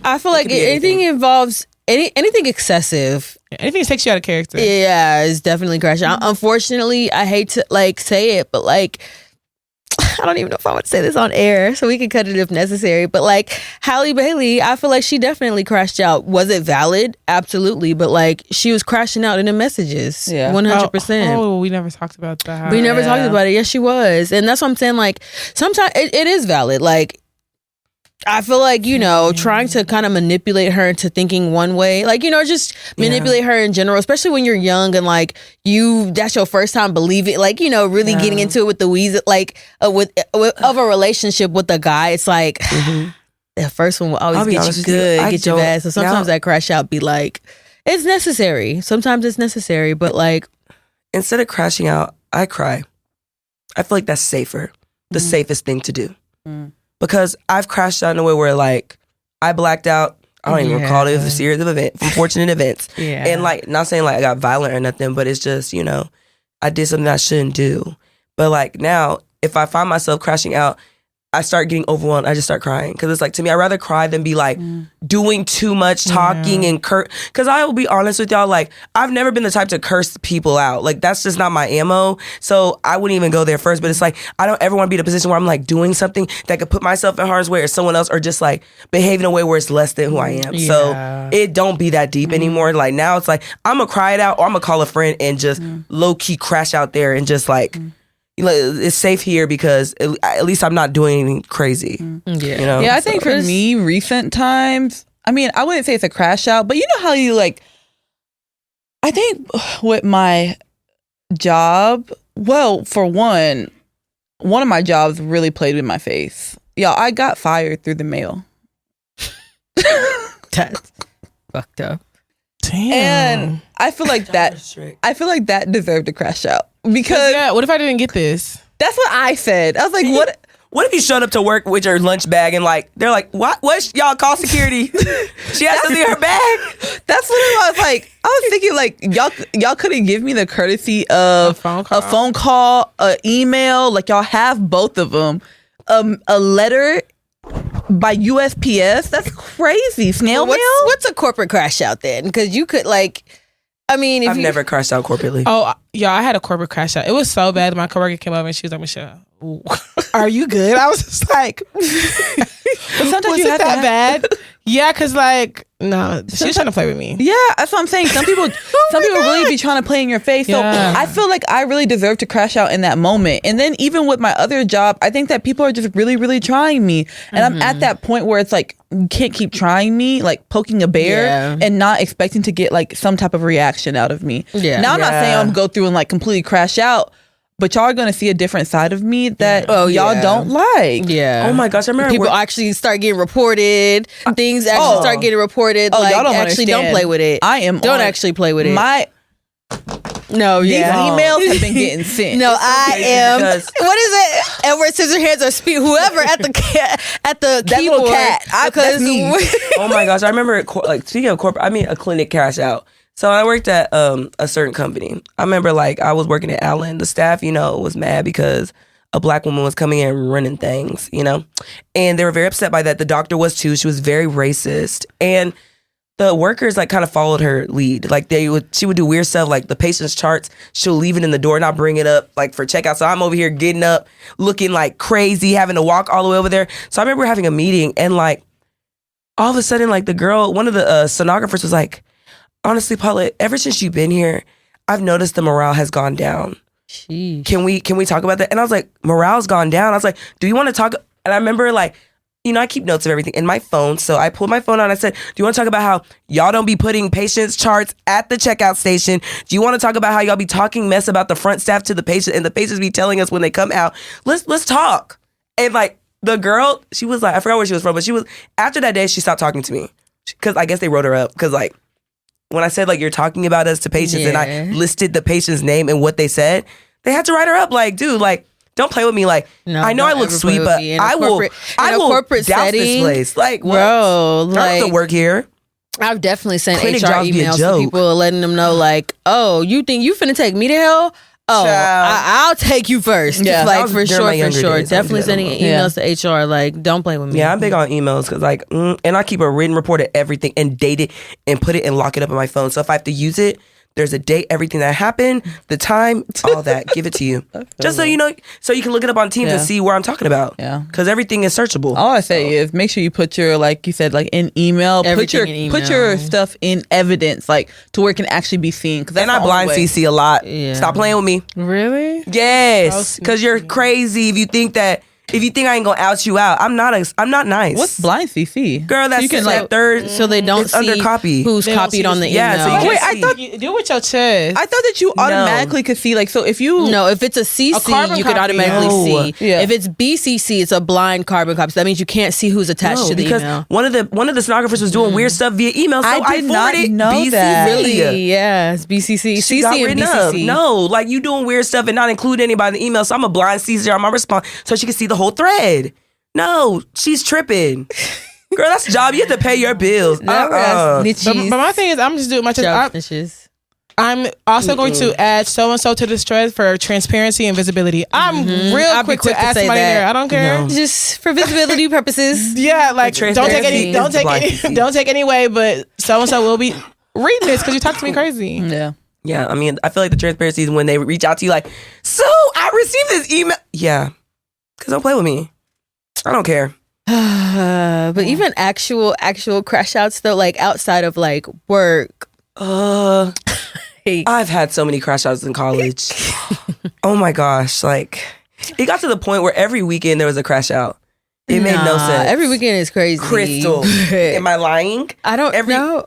I feel like could be anything involves anything excessive. anything that takes you out of character. Yeah, it's definitely crashing out. Unfortunately, I hate to like say it, but like I don't even know if I want to say this on air, so we can cut it if necessary. But like Halle Bailey, I feel like she definitely crashed out. Was it valid? Absolutely, but like she was crashing out in the messages. Yeah. 100%. Oh, we never talked about that. We never Yeah. talked about it. Yes, she was. And that's what I'm saying. Like, sometimes it is valid. Like, I feel like, you know, trying to kind of manipulate her into thinking one way, like, you know, just manipulate her in general, especially when you're young and like that's your first time believing, like, you know, really getting into it with the wheeze, like with of a relationship with a guy. It's like the first one will I'll always be get honest you with you, good, I get you don't- bad. So sometimes now- that crash out be like, it's necessary. Sometimes it's necessary, but like, instead of crashing out, I cry. I feel like that's safer, the safest thing to do. Because I've crashed out in a way where like I blacked out. I don't even recall it. It was a series of unfortunate events. Yeah. And like, not saying like I got violent or nothing, but it's just, you know, I did something I shouldn't do. But like now, if I find myself crashing out, I start getting overwhelmed. I just start crying. Because it's like, to me, I'd rather cry than be like doing too much talking and curse. Because I will be honest with y'all, like, I've never been the type to curse people out. Like, that's just not my ammo. So I wouldn't even go there first. But it's like, I don't ever want to be in a position where I'm like doing something that could put myself in harm's way or someone else, or just like behaving in a way where it's less than who I am. Yeah. So it don't be that deep anymore. Like, now it's like, I'm going to cry it out, or I'm going to call a friend and just low key crash out there and just like, it's safe here because at least I'm not doing anything crazy. yeah. You know? Yeah, I think for me, recent times, I mean, I wouldn't say it's a crash out, but you know how you like, I think with my job, well, for one of my jobs really played with my face. Y'all, I got fired through the mail. That's fucked up. Damn. And I feel like that deserved a crash out. Because yeah, what if I didn't get this? that's what I said. I was like, What if you showed up to work with your lunch bag and like they're like, what? Y'all call security? She has something in her bag. That's literally what I was like. I was thinking like y'all couldn't give me the courtesy of a phone call, an email. Like y'all have both of them. A letter by USPS. That's crazy. Snail mail. What's a corporate crash out then? Because you could like. I mean, I've never crashed out corporately. Oh, yeah, I had a corporate crash out. It was so bad. My coworker came over and she was like, Michelle, are you good? I was just like, But sometimes was you it have that to bad? Yeah, because like, no, she was trying to play with me. Yeah, that's what I'm saying. Some people really be trying to play in your face. So Yeah. I feel like I really deserve to crash out in that moment. And then even with my other job, I think that people are just really, really trying me. And I'm at that point where it's like, you can't keep trying me, like poking a bear and not expecting to get like some type of reaction out of me. Yeah. Now I'm not saying I'm gonna go through and like completely crash out, but y'all are gonna see a different side of me that y'all don't like. Yeah. Oh my gosh, I remember people actually start getting reported. Things actually start getting reported. Oh, like, y'all don't actually understand. don't play with it. Don't actually play with it. These emails have been getting sent. No, I am. because- What is it? Edward Scissorhands or whoever at the That keyboard. little cat. That's me. Oh my gosh, I remember like speaking of corporate, I mean a clinic crash out. So I worked at a certain company. I remember like I was working at Allen. The staff, was mad because a black woman was coming in and running things, and they were very upset by that. The doctor was too. She was very racist, and the workers like kind of followed her lead. Like she would do weird stuff like the patient's charts. She'll leave it in the door, not bring it up like for checkout. So I'm over here getting up, looking like crazy, having to walk all the way over there. So I remember having a meeting and like all of a sudden like the girl, one of the sonographers was like, honestly, Paulette, ever since you've been here, I've noticed the morale has gone down. Sheesh. Can we talk about that? And I was like, morale's gone down. I was like, do you want to talk? And I remember like, I keep notes of everything in my phone. So I pulled my phone out and I said, do you want to talk about how y'all don't be putting patients' charts at the checkout station? Do you want to talk about how y'all be talking mess about the front staff to the patient and the patients be telling us when they come out? Let's talk. And like the girl, she was like, I forgot where she was from, but after that day, she stopped talking to me. Because I guess they wrote her up. Because like, when I said like, you're talking about us to patients and I listed the patient's name and what they said, they had to write her up. Like, dude, like, don't play with me. Like, No, I know I don't look ever sweet, play with but me. In I a will corporate douse this setting, place. Like, what? bro, I don't have like to work here. I've definitely sent Clinic HR jobs be a emails to joke. people letting them know like, oh, you think you finna take me to hell? Oh, Child. I'll take you first. Yeah. That Like was for during my sure. younger days. I was Definitely good. sending emails to HR. Like, don't play with me. Yeah, I'm big on emails because like, and I keep a written report of everything and date it and put it and lock it up on my phone. So if I have to use it, there's a date, everything that happened, the time, all that. Give it to you. Just so you know, so you can look it up on Teams and see where I'm talking about. Yeah. Because everything is searchable. All I say is make sure you put your, like you said, like in email, Everything in put your email. stuff in evidence, like to where it can actually be seen. And I blind CC a lot. Yeah. Stop playing with me. Really? Yes. Because you're crazy if you think I ain't gonna out you out. I'm not nice. What's blind CC? Girl, that's you can that third. So they don't It's see under copy. who's They don't copied see on the- the email. Yeah, so you Wait, can't I thought You do it with your chest. I thought that you automatically could see, like, so if you No, if it's a CC, carbon you could copy. automatically No. see. Yeah. If it's BCC, it's a blind carbon copy. So that means you can't see who's attached No, to the because email. one of the stenographers was doing weird stuff via email, so I did not forwarded know BCC. that. Really? Yeah, it's BCC. She CC got and written up. BCC. No, like you doing weird stuff and not include anybody in the email. So I'm a blind CC on my response so she can see the whole thread. No, she's tripping. Girl, that's a job. You have to pay your bills. Never ask But Snitchies. my thing is, I'm just doing my chest. Job snitches. I'm also going to add so and so to this thread for transparency and visibility. I'm real I'll be quick to quick to ask say somebody that. there. I don't care. No. Just for visibility purposes. Yeah, like don't take transparency any, is blind CC. don't take any way. But so and so will be reading this because you talk to me crazy. yeah. Yeah, I mean, I feel like the transparency is when they reach out to you like, so I received this email. Yeah, because don't play with me. I don't care. But even actual crash outs though, like outside of like work. I've had so many crash outs in college. Oh my gosh, like it got to the point where every weekend there was a crash out. It made no sense. Every weekend is crazy. Crystal, am I lying? I don't Every- know.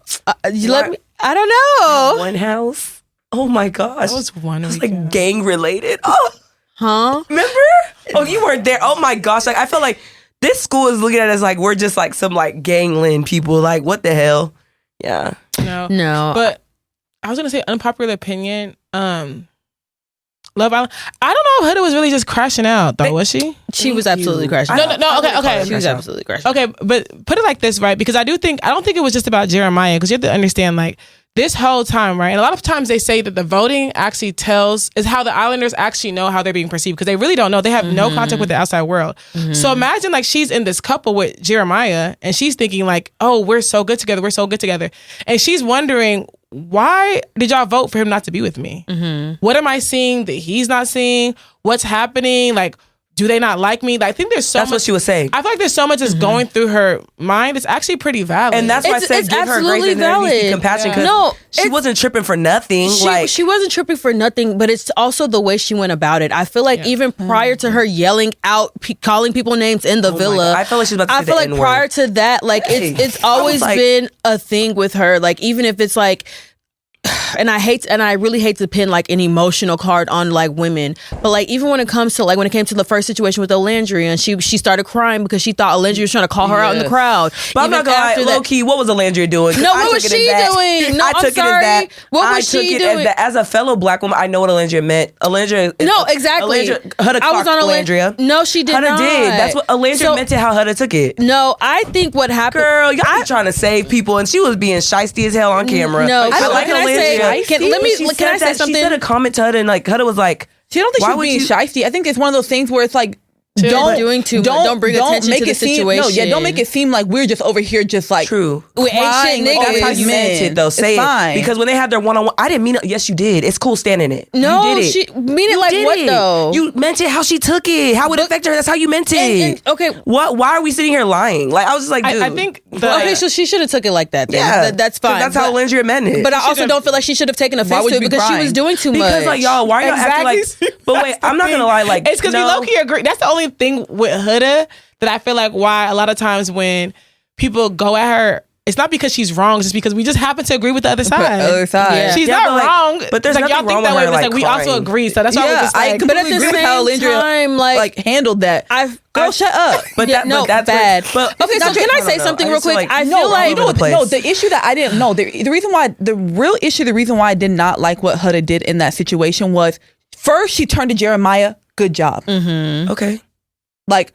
You let me. I don't know. One house. Oh my gosh, That was one It's weekend. like gang related. Oh, Huh? remember? Oh, you weren't there. Oh my gosh, like I felt like this school is looking at us like we're just like some like gangland people. Like what the hell? Yeah. No. No. But I was gonna say unpopular opinion. Love Island. I don't know if Huda was really just crashing out though, was she? She was absolutely crashing out. No, okay. She was absolutely crashing out. Okay, but put it like this, right? Because I don't think it was just about Jeremiah, because you have to understand, like, this whole time, right? And a lot of times they say that the voting actually is how the Islanders actually know how they're being perceived, because they really don't know. They have no contact with the outside world. So imagine like she's in this couple with Jeremiah and she's thinking like, oh, we're so good together. We're so good together. And she's wondering, why did y'all vote for him not to be with me? What am I seeing that he's not seeing? What's happening? Like, do they not like me? Like, I think there's so much. That's what she was saying. I feel like there's so much that's going through her mind. It's actually pretty valid. And that's why I said give her grace and there needs to be compassion, because she wasn't tripping for nothing. She wasn't tripping for nothing, but it's also the way she went about it. I feel like even prior to her yelling out, calling people names in the villa, I feel like she's about to say I feel the like N-word. prior to that, like it's always been a thing with her. Like, even if it's like, and I really hate to pin like an emotional card on like women, but like even when it comes to like when it came to the first situation with Alandria, and she started crying because she thought Alandria was trying to call her out in the crowd. But I'm not gonna lie, low key, what was Alandria doing? No, what was she doing? No, I took I'm sorry. it as that. What was she doing? As a fellow black woman, I know what Alandria meant. Alandria. No, exactly. Huda I was on Alandria. No, she did Huda not. did. That's what Alandria meant to how Huda took it. No, I think what happened. Girl, y'all be trying to save people, and she was being shiesty as hell on camera. No, I like Alandria. Can I say something? She said a comment to Huda, and like Huda was like, she don't think she was being shiesty. I think it's one of those things where it's like, don't bring attention to the situation. Don't make it seem like we're just over here just like true. We ain't shit niggas. That's how you meant it though. Say it. Because when they had their one-on-one, I didn't mean it. Yes, you did. It's cool standing it. No, you did it. She mean it like what though? You meant it how she took it. How it affected her. That's how you meant it. Okay. What? Why are we sitting here lying? Like I was just like, dude. I think. Okay, so she should have took it like that. Then. Yeah, that's fine. That's how Alandria meant it. But I also don't feel like she should have taken offense to it because she was doing too much. Because like y'all, why are y'all acting like? But wait, I'm not gonna lie. Like it's because we low key agree. That's the only thing with Huda that I feel like why a lot of times when people go at her, it's not because she's wrong, it's just because we just happen to agree with the other side. Yeah. She's not wrong. But there's like, nothing y'all think wrong that with way, her, but like, it's like we also crying. agree. So that's why we're just like, I completely agree with how Alandria like handled that. Girl, shut up. But that's bad. But okay, so can I say something real quick? I feel like the issue that I didn't know, the reason why I did not like what Huda did in that situation was first she turned to Jeremiah, good job. Okay. Like,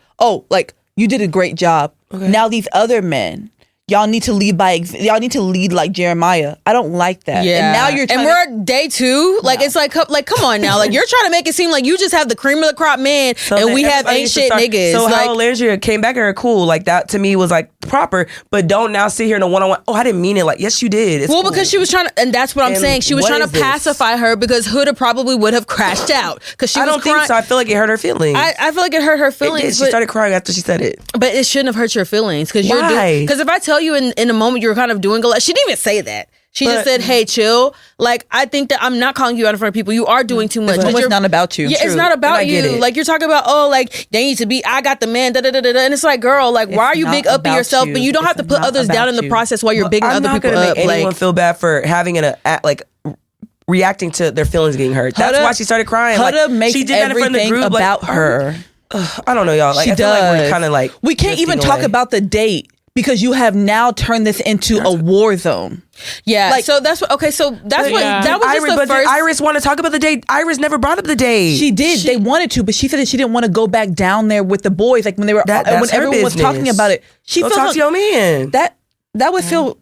you did a great job. Okay. Now these other men, y'all need to lead y'all need to lead like Jeremiah. I don't like that. Yeah. And now you're trying we're day 2. Like it's like come on now. Like you're trying to make it seem like you just have the cream of the crop man and we have ain't shit niggas. So like, how Alandria came back at her cool, like that to me was like proper, but don't now sit here in a one-on-one. Oh, I didn't mean it. Like, yes, you did. It's cool. Because she was trying to, and that's what I'm saying. She was trying to pacify her because Huda probably would have crashed out because she. I don't think so. I feel like it hurt her feelings. I feel like it hurt her feelings. She started crying after she said it. But it shouldn't have hurt your feelings because because if I tell you in a moment you're kind of doing a lot, she didn't even say that. She just said, "Hey, chill." Like I think that I'm not calling you out in front of people. You are doing too much. It's not about you. Yeah, it's not about you. Like you're talking about, like they need to be. I got the man. Da da da da. And it's like, girl, like why are you big upping yourself? But you don't have to put others down in the process while you're bigging other people up. I'm not gonna make anyone feel bad for having reacting to their feelings getting hurt. That's why she started crying. Huda makes she did that in front of the group about her. I don't know, y'all. Like, she I feel like we're kind of like we can't even talk about the date. Because you have now turned this into a war zone. Yeah. Like, so that's what. Okay. So that's what. That was just the first. Did Iris want to talk about the date? Iris never brought up the date. She did. They wanted to, but she said that she didn't want to go back down there with the boys. Like when they were, when everyone was talking about it. She felt talk to your man. That would feel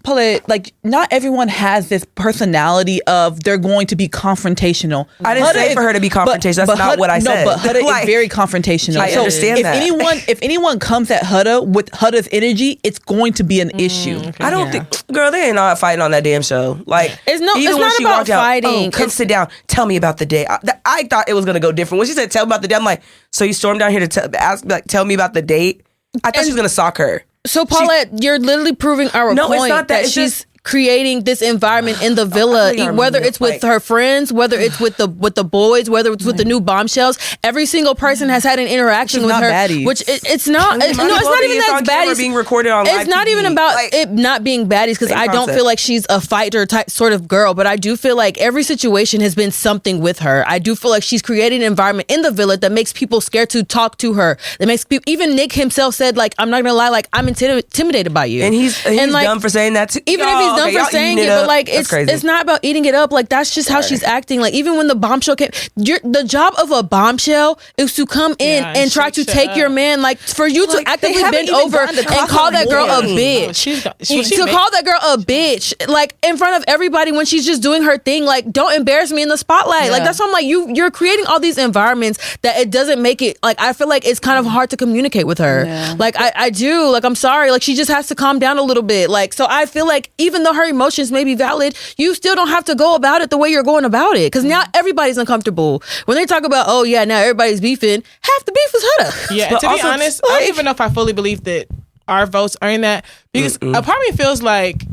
like not everyone has this personality of they're going to be confrontational. I didn't say for her to be confrontational. That's not what I said. No, but Huda is very confrontational. I understand that. If anyone comes at Huda with Huda's energy, it's going to be an issue. Okay. I don't think, girl, they ain't not fighting on that damn show. Like it's not about fighting. Out, come sit down. Tell me about the day. I thought it was gonna go different when she said, "Tell me about the day." I'm like, so you stormed down here to tell me about the date? I thought she was gonna sock her. So Paulette, you're literally proving our point it's not that she's creating this environment in the villa, whether it's with her friends, whether it's with the boys, whether it's with the new bombshells. Every single person has had an interaction with her, baddies. Which it's not. It's not even that baddies being recorded on. It's not even about it not being baddies because I don't feel like she's a fighter type sort of girl, but I do feel like every situation has been something with her. I do feel like she's created an environment in the villa that makes people scared to talk to her. That makes people. Even Nick himself said, like, I'm not gonna lie, like I'm intimidated by you, and he's dumb for saying that too. Even if he's dumb for saying it, but like That's crazy. it's not about eating it up. Like that's just how she's acting. Like even when the bombshell came, the job of a bombshell is to come in and try to take your man. Like for you to actively bend over and call that girl a bitch. To call that girl a bitch, like in front of everybody when she's just doing her thing. Like don't embarrass me in the spotlight. Like that's why I'm like you're creating all these environments that it doesn't make it. Like I feel like it's kind of hard to communicate with her. Like I do. Like I'm sorry. Like she just has to calm down a little bit. Like so I feel like even though her emotions may be valid, you still don't have to go about it the way you're going about it. Because now everybody's uncomfortable. When they talk about, oh yeah, now everybody's beefing, half the beef was Huda. Yeah, to be honest, I don't even know if I fully believe that our votes are in that. Because a part of me feels like,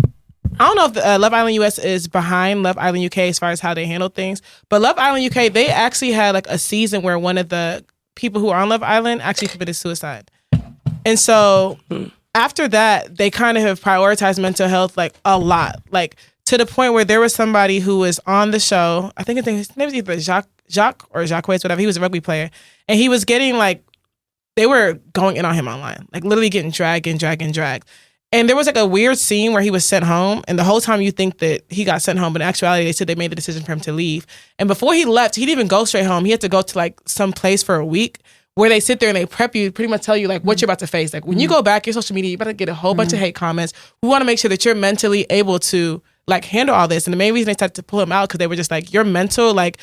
I don't know if Love Island US is behind Love Island UK as far as how they handle things. But Love Island UK, they actually had like a season where one of the people who are on Love Island actually committed suicide. And so after that, they kind of have prioritized mental health like a lot. Like to the point where there was somebody who was on the show. I think his name was either Jacques or Jacques, whatever. He was a rugby player. And he was getting like, they were going in on him online. Like literally getting dragged. And there was like a weird scene where he was sent home. And the whole time you think that he got sent home. But in actuality, they said they made the decision for him to leave. And before he left, he didn't even go straight home. He had to go to like some place for a week, where they sit there and they prep you, pretty much tell you like what you're about to face. Like when you go back, your social media, you better get a whole bunch of hate comments. We want to make sure that you're mentally able to like handle all this. And the main reason they started to pull him out because they were just like, your mental, like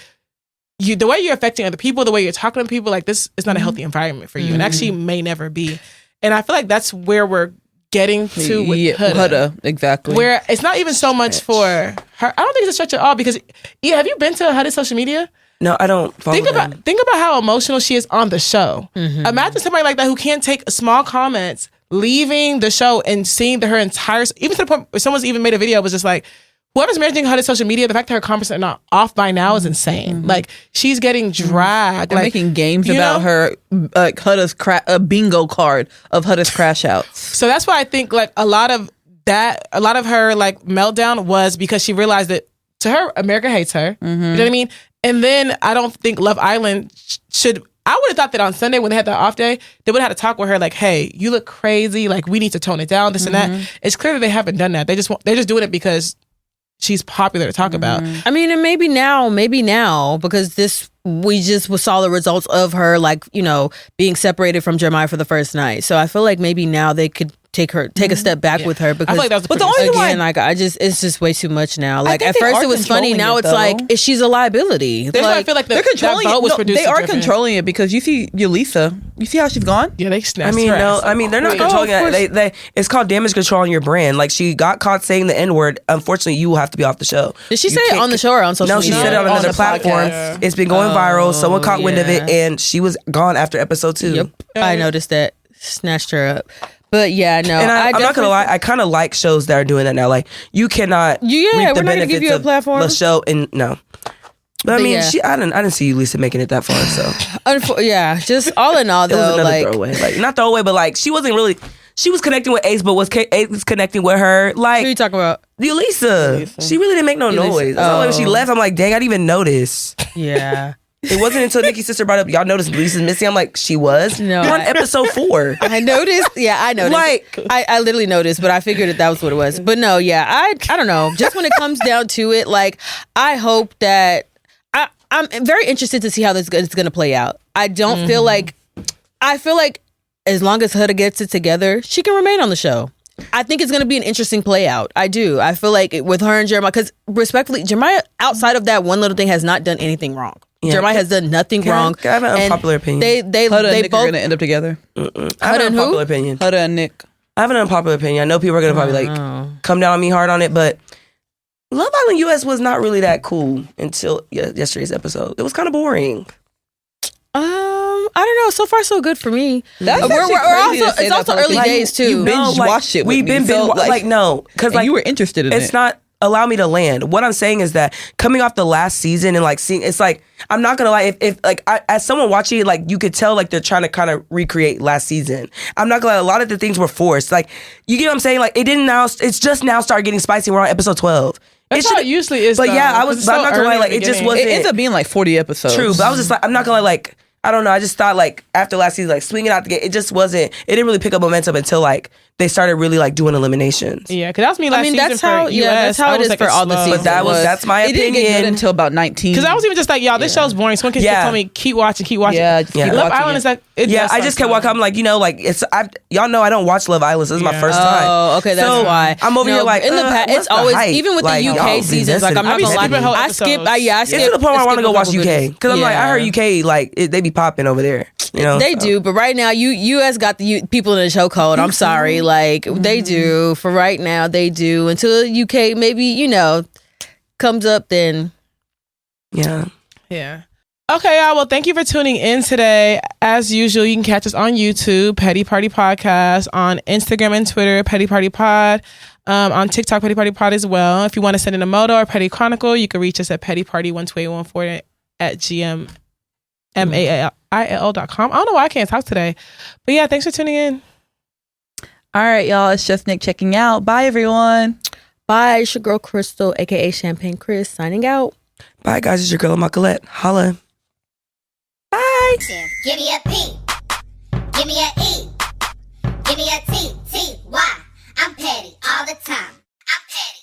the way you're affecting other people, the way you're talking to people, like this is not a healthy environment for you, and actually may never be. And I feel like that's where we're getting to with Huda. Exactly. Where it's not even so much for her. I don't think it's a stretch at all because have you been to Huda's social media? No, I don't follow Think about how emotional she is on the show. Imagine somebody like that who can't take small comments, leaving the show and seeing her entire, even to the point where someone's even made a video, was just like, whoever's managing Huda's social media, the fact that her comments are not off by now is insane. Like she's getting dragged. They're making games about her, like Huda's a bingo card of Huda's crash outs. So that's why I think like a lot of her like meltdown was because she realized that to her, America hates her. You know what I mean? And then I don't think Love Island should. I would have thought that on Sunday when they had that off day, they would have had to talk with her like, "Hey, you look crazy. Like, we need to tone it down. This and that." It's clear that they haven't done that. They're just doing it because she's popular to talk about. I mean, and maybe now because we just saw the results of her like being separated from Jeremiah for the first night. So I feel like maybe now they could take a step back with her because I feel like that was but the only again, like it's just way too much now. Like at first it was funny, now it's like she's a liability. That's why I feel like they're controlling it. They are controlling it because you see Yulisa. You see how she's gone? Yeah, they snatched her ass. I mean, they're not controlling it. It's called damage control on your brand. Like she got caught saying the N-word. Unfortunately, you will have to be off the show. Did she say it on the show or on social media? No, she said it on another platform. It's been going viral. Someone caught wind of it, and she was gone after episode 2. Yep, I noticed that. Snatched her up. But yeah, no. And I'm not gonna lie, I kind of like shows that are doing that now. Like you cannot reap the we're not gonna benefits give you a platform. of the show, and no. But I mean, I didn't see Lisa making it that far. So yeah, just all in all, though, it was another like throwaway. Like not throwaway, but like she wasn't really. She was connecting with Ace, but was Ace connecting with her? Like who are you talking about? Lisa. She really didn't make no noise. That's why when she left, I'm like, dang, I didn't even notice. Yeah. It wasn't until Nikki's sister brought up, y'all noticed Lisa's missing. I'm like, she was? No. You're on episode 4. I noticed. Yeah, I noticed. Like, I literally noticed, but I figured that was what it was. But no, yeah, I don't know. Just when it comes down to it, like, I hope that I'm very interested to see how this is going to play out. I don't feel like, I feel like as long as Huda gets it together, she can remain on the show. I think it's going to be an interesting play out. I do. I feel like with her and Jeremiah, because respectfully, Jeremiah, outside of that one little thing, has not done anything wrong. Yeah. Jeremiah has done nothing wrong. I have an unpopular opinion. Huda and Nick are going to end up together. I have an unpopular opinion. Huda and Nick. I have an unpopular opinion. I know people are going to probably come down on me hard on it, but Love Island US was not really that cool until yesterday's episode. It was kind of boring. I don't know. So far, so good for me. That's it's also early days too. You binge watched it. We've been no, because like you were interested in it. It's not allow me to land. What I'm saying is that coming off the last season and like seeing, it's like I'm not gonna lie. If like as someone watching it, like you could tell like they're trying to kind of recreate last season. I'm not gonna lie. A lot of the things were forced. Like you get what I'm saying. Like it didn't now. It's just now started getting spicy. We're on episode 12. That's how it usually is. But yeah, I'm not gonna lie. Like it just wasn't. It ends up being like 40 episodes. True, but I was just like, I'm not gonna lie. Like I don't know. I just thought like after last season, like swinging out the gate, it just wasn't. It didn't really pick up momentum until like they started really like doing eliminations. Yeah, because that was me last season that's for how. US. Yeah, that's how I it was is like, for it's all the slow. seasons. But that's my It didn't get good opinion. until about 19. Because I was even just like, y'all, this show's boring. Someone kept telling me, keep watching. Yeah, just keep Love watching Island it. is like, it Yeah, does I suck just kept some. walking. I'm like, y'all know I don't watch Love Island. So this is my first time. Oh, okay, that's So, why. I'm over here like, in the past, what's it's the always hype? even with Like, the y'all UK be seasons. Like I'm not invested. gonna I be skipping whole lie, I episodes. skip. I skip. It's to the point where I want to go watch skip a couple UK because I'm like, I heard UK like they be popping over there. You know, They so. do, but right now, US got the people in the chokehold. I'm sorry, like they do. For right now, they do. Until UK maybe comes up, then Yeah. Yeah. Okay, y'all. Well, thank you for tuning in today. As usual, you can catch us on YouTube, Petty Party Podcast, on Instagram and Twitter, Petty Party Pod, on TikTok, Petty Party Pod as well. If you want to send in a moto or Petty Chronicle, you can reach us at pettyparty12814 at gmail.com. I don't know why I can't talk today. But yeah, thanks for tuning in. All right, y'all. It's just Nick checking out. Bye, everyone. bye. It's your girl Crystal, aka Champagne Chris, signing out. Bye, guys. It's your girl, Colette. Holla. Bye. Give me a P. Give me a E. Give me a T. T. Y. I'm petty all the time. I'm petty.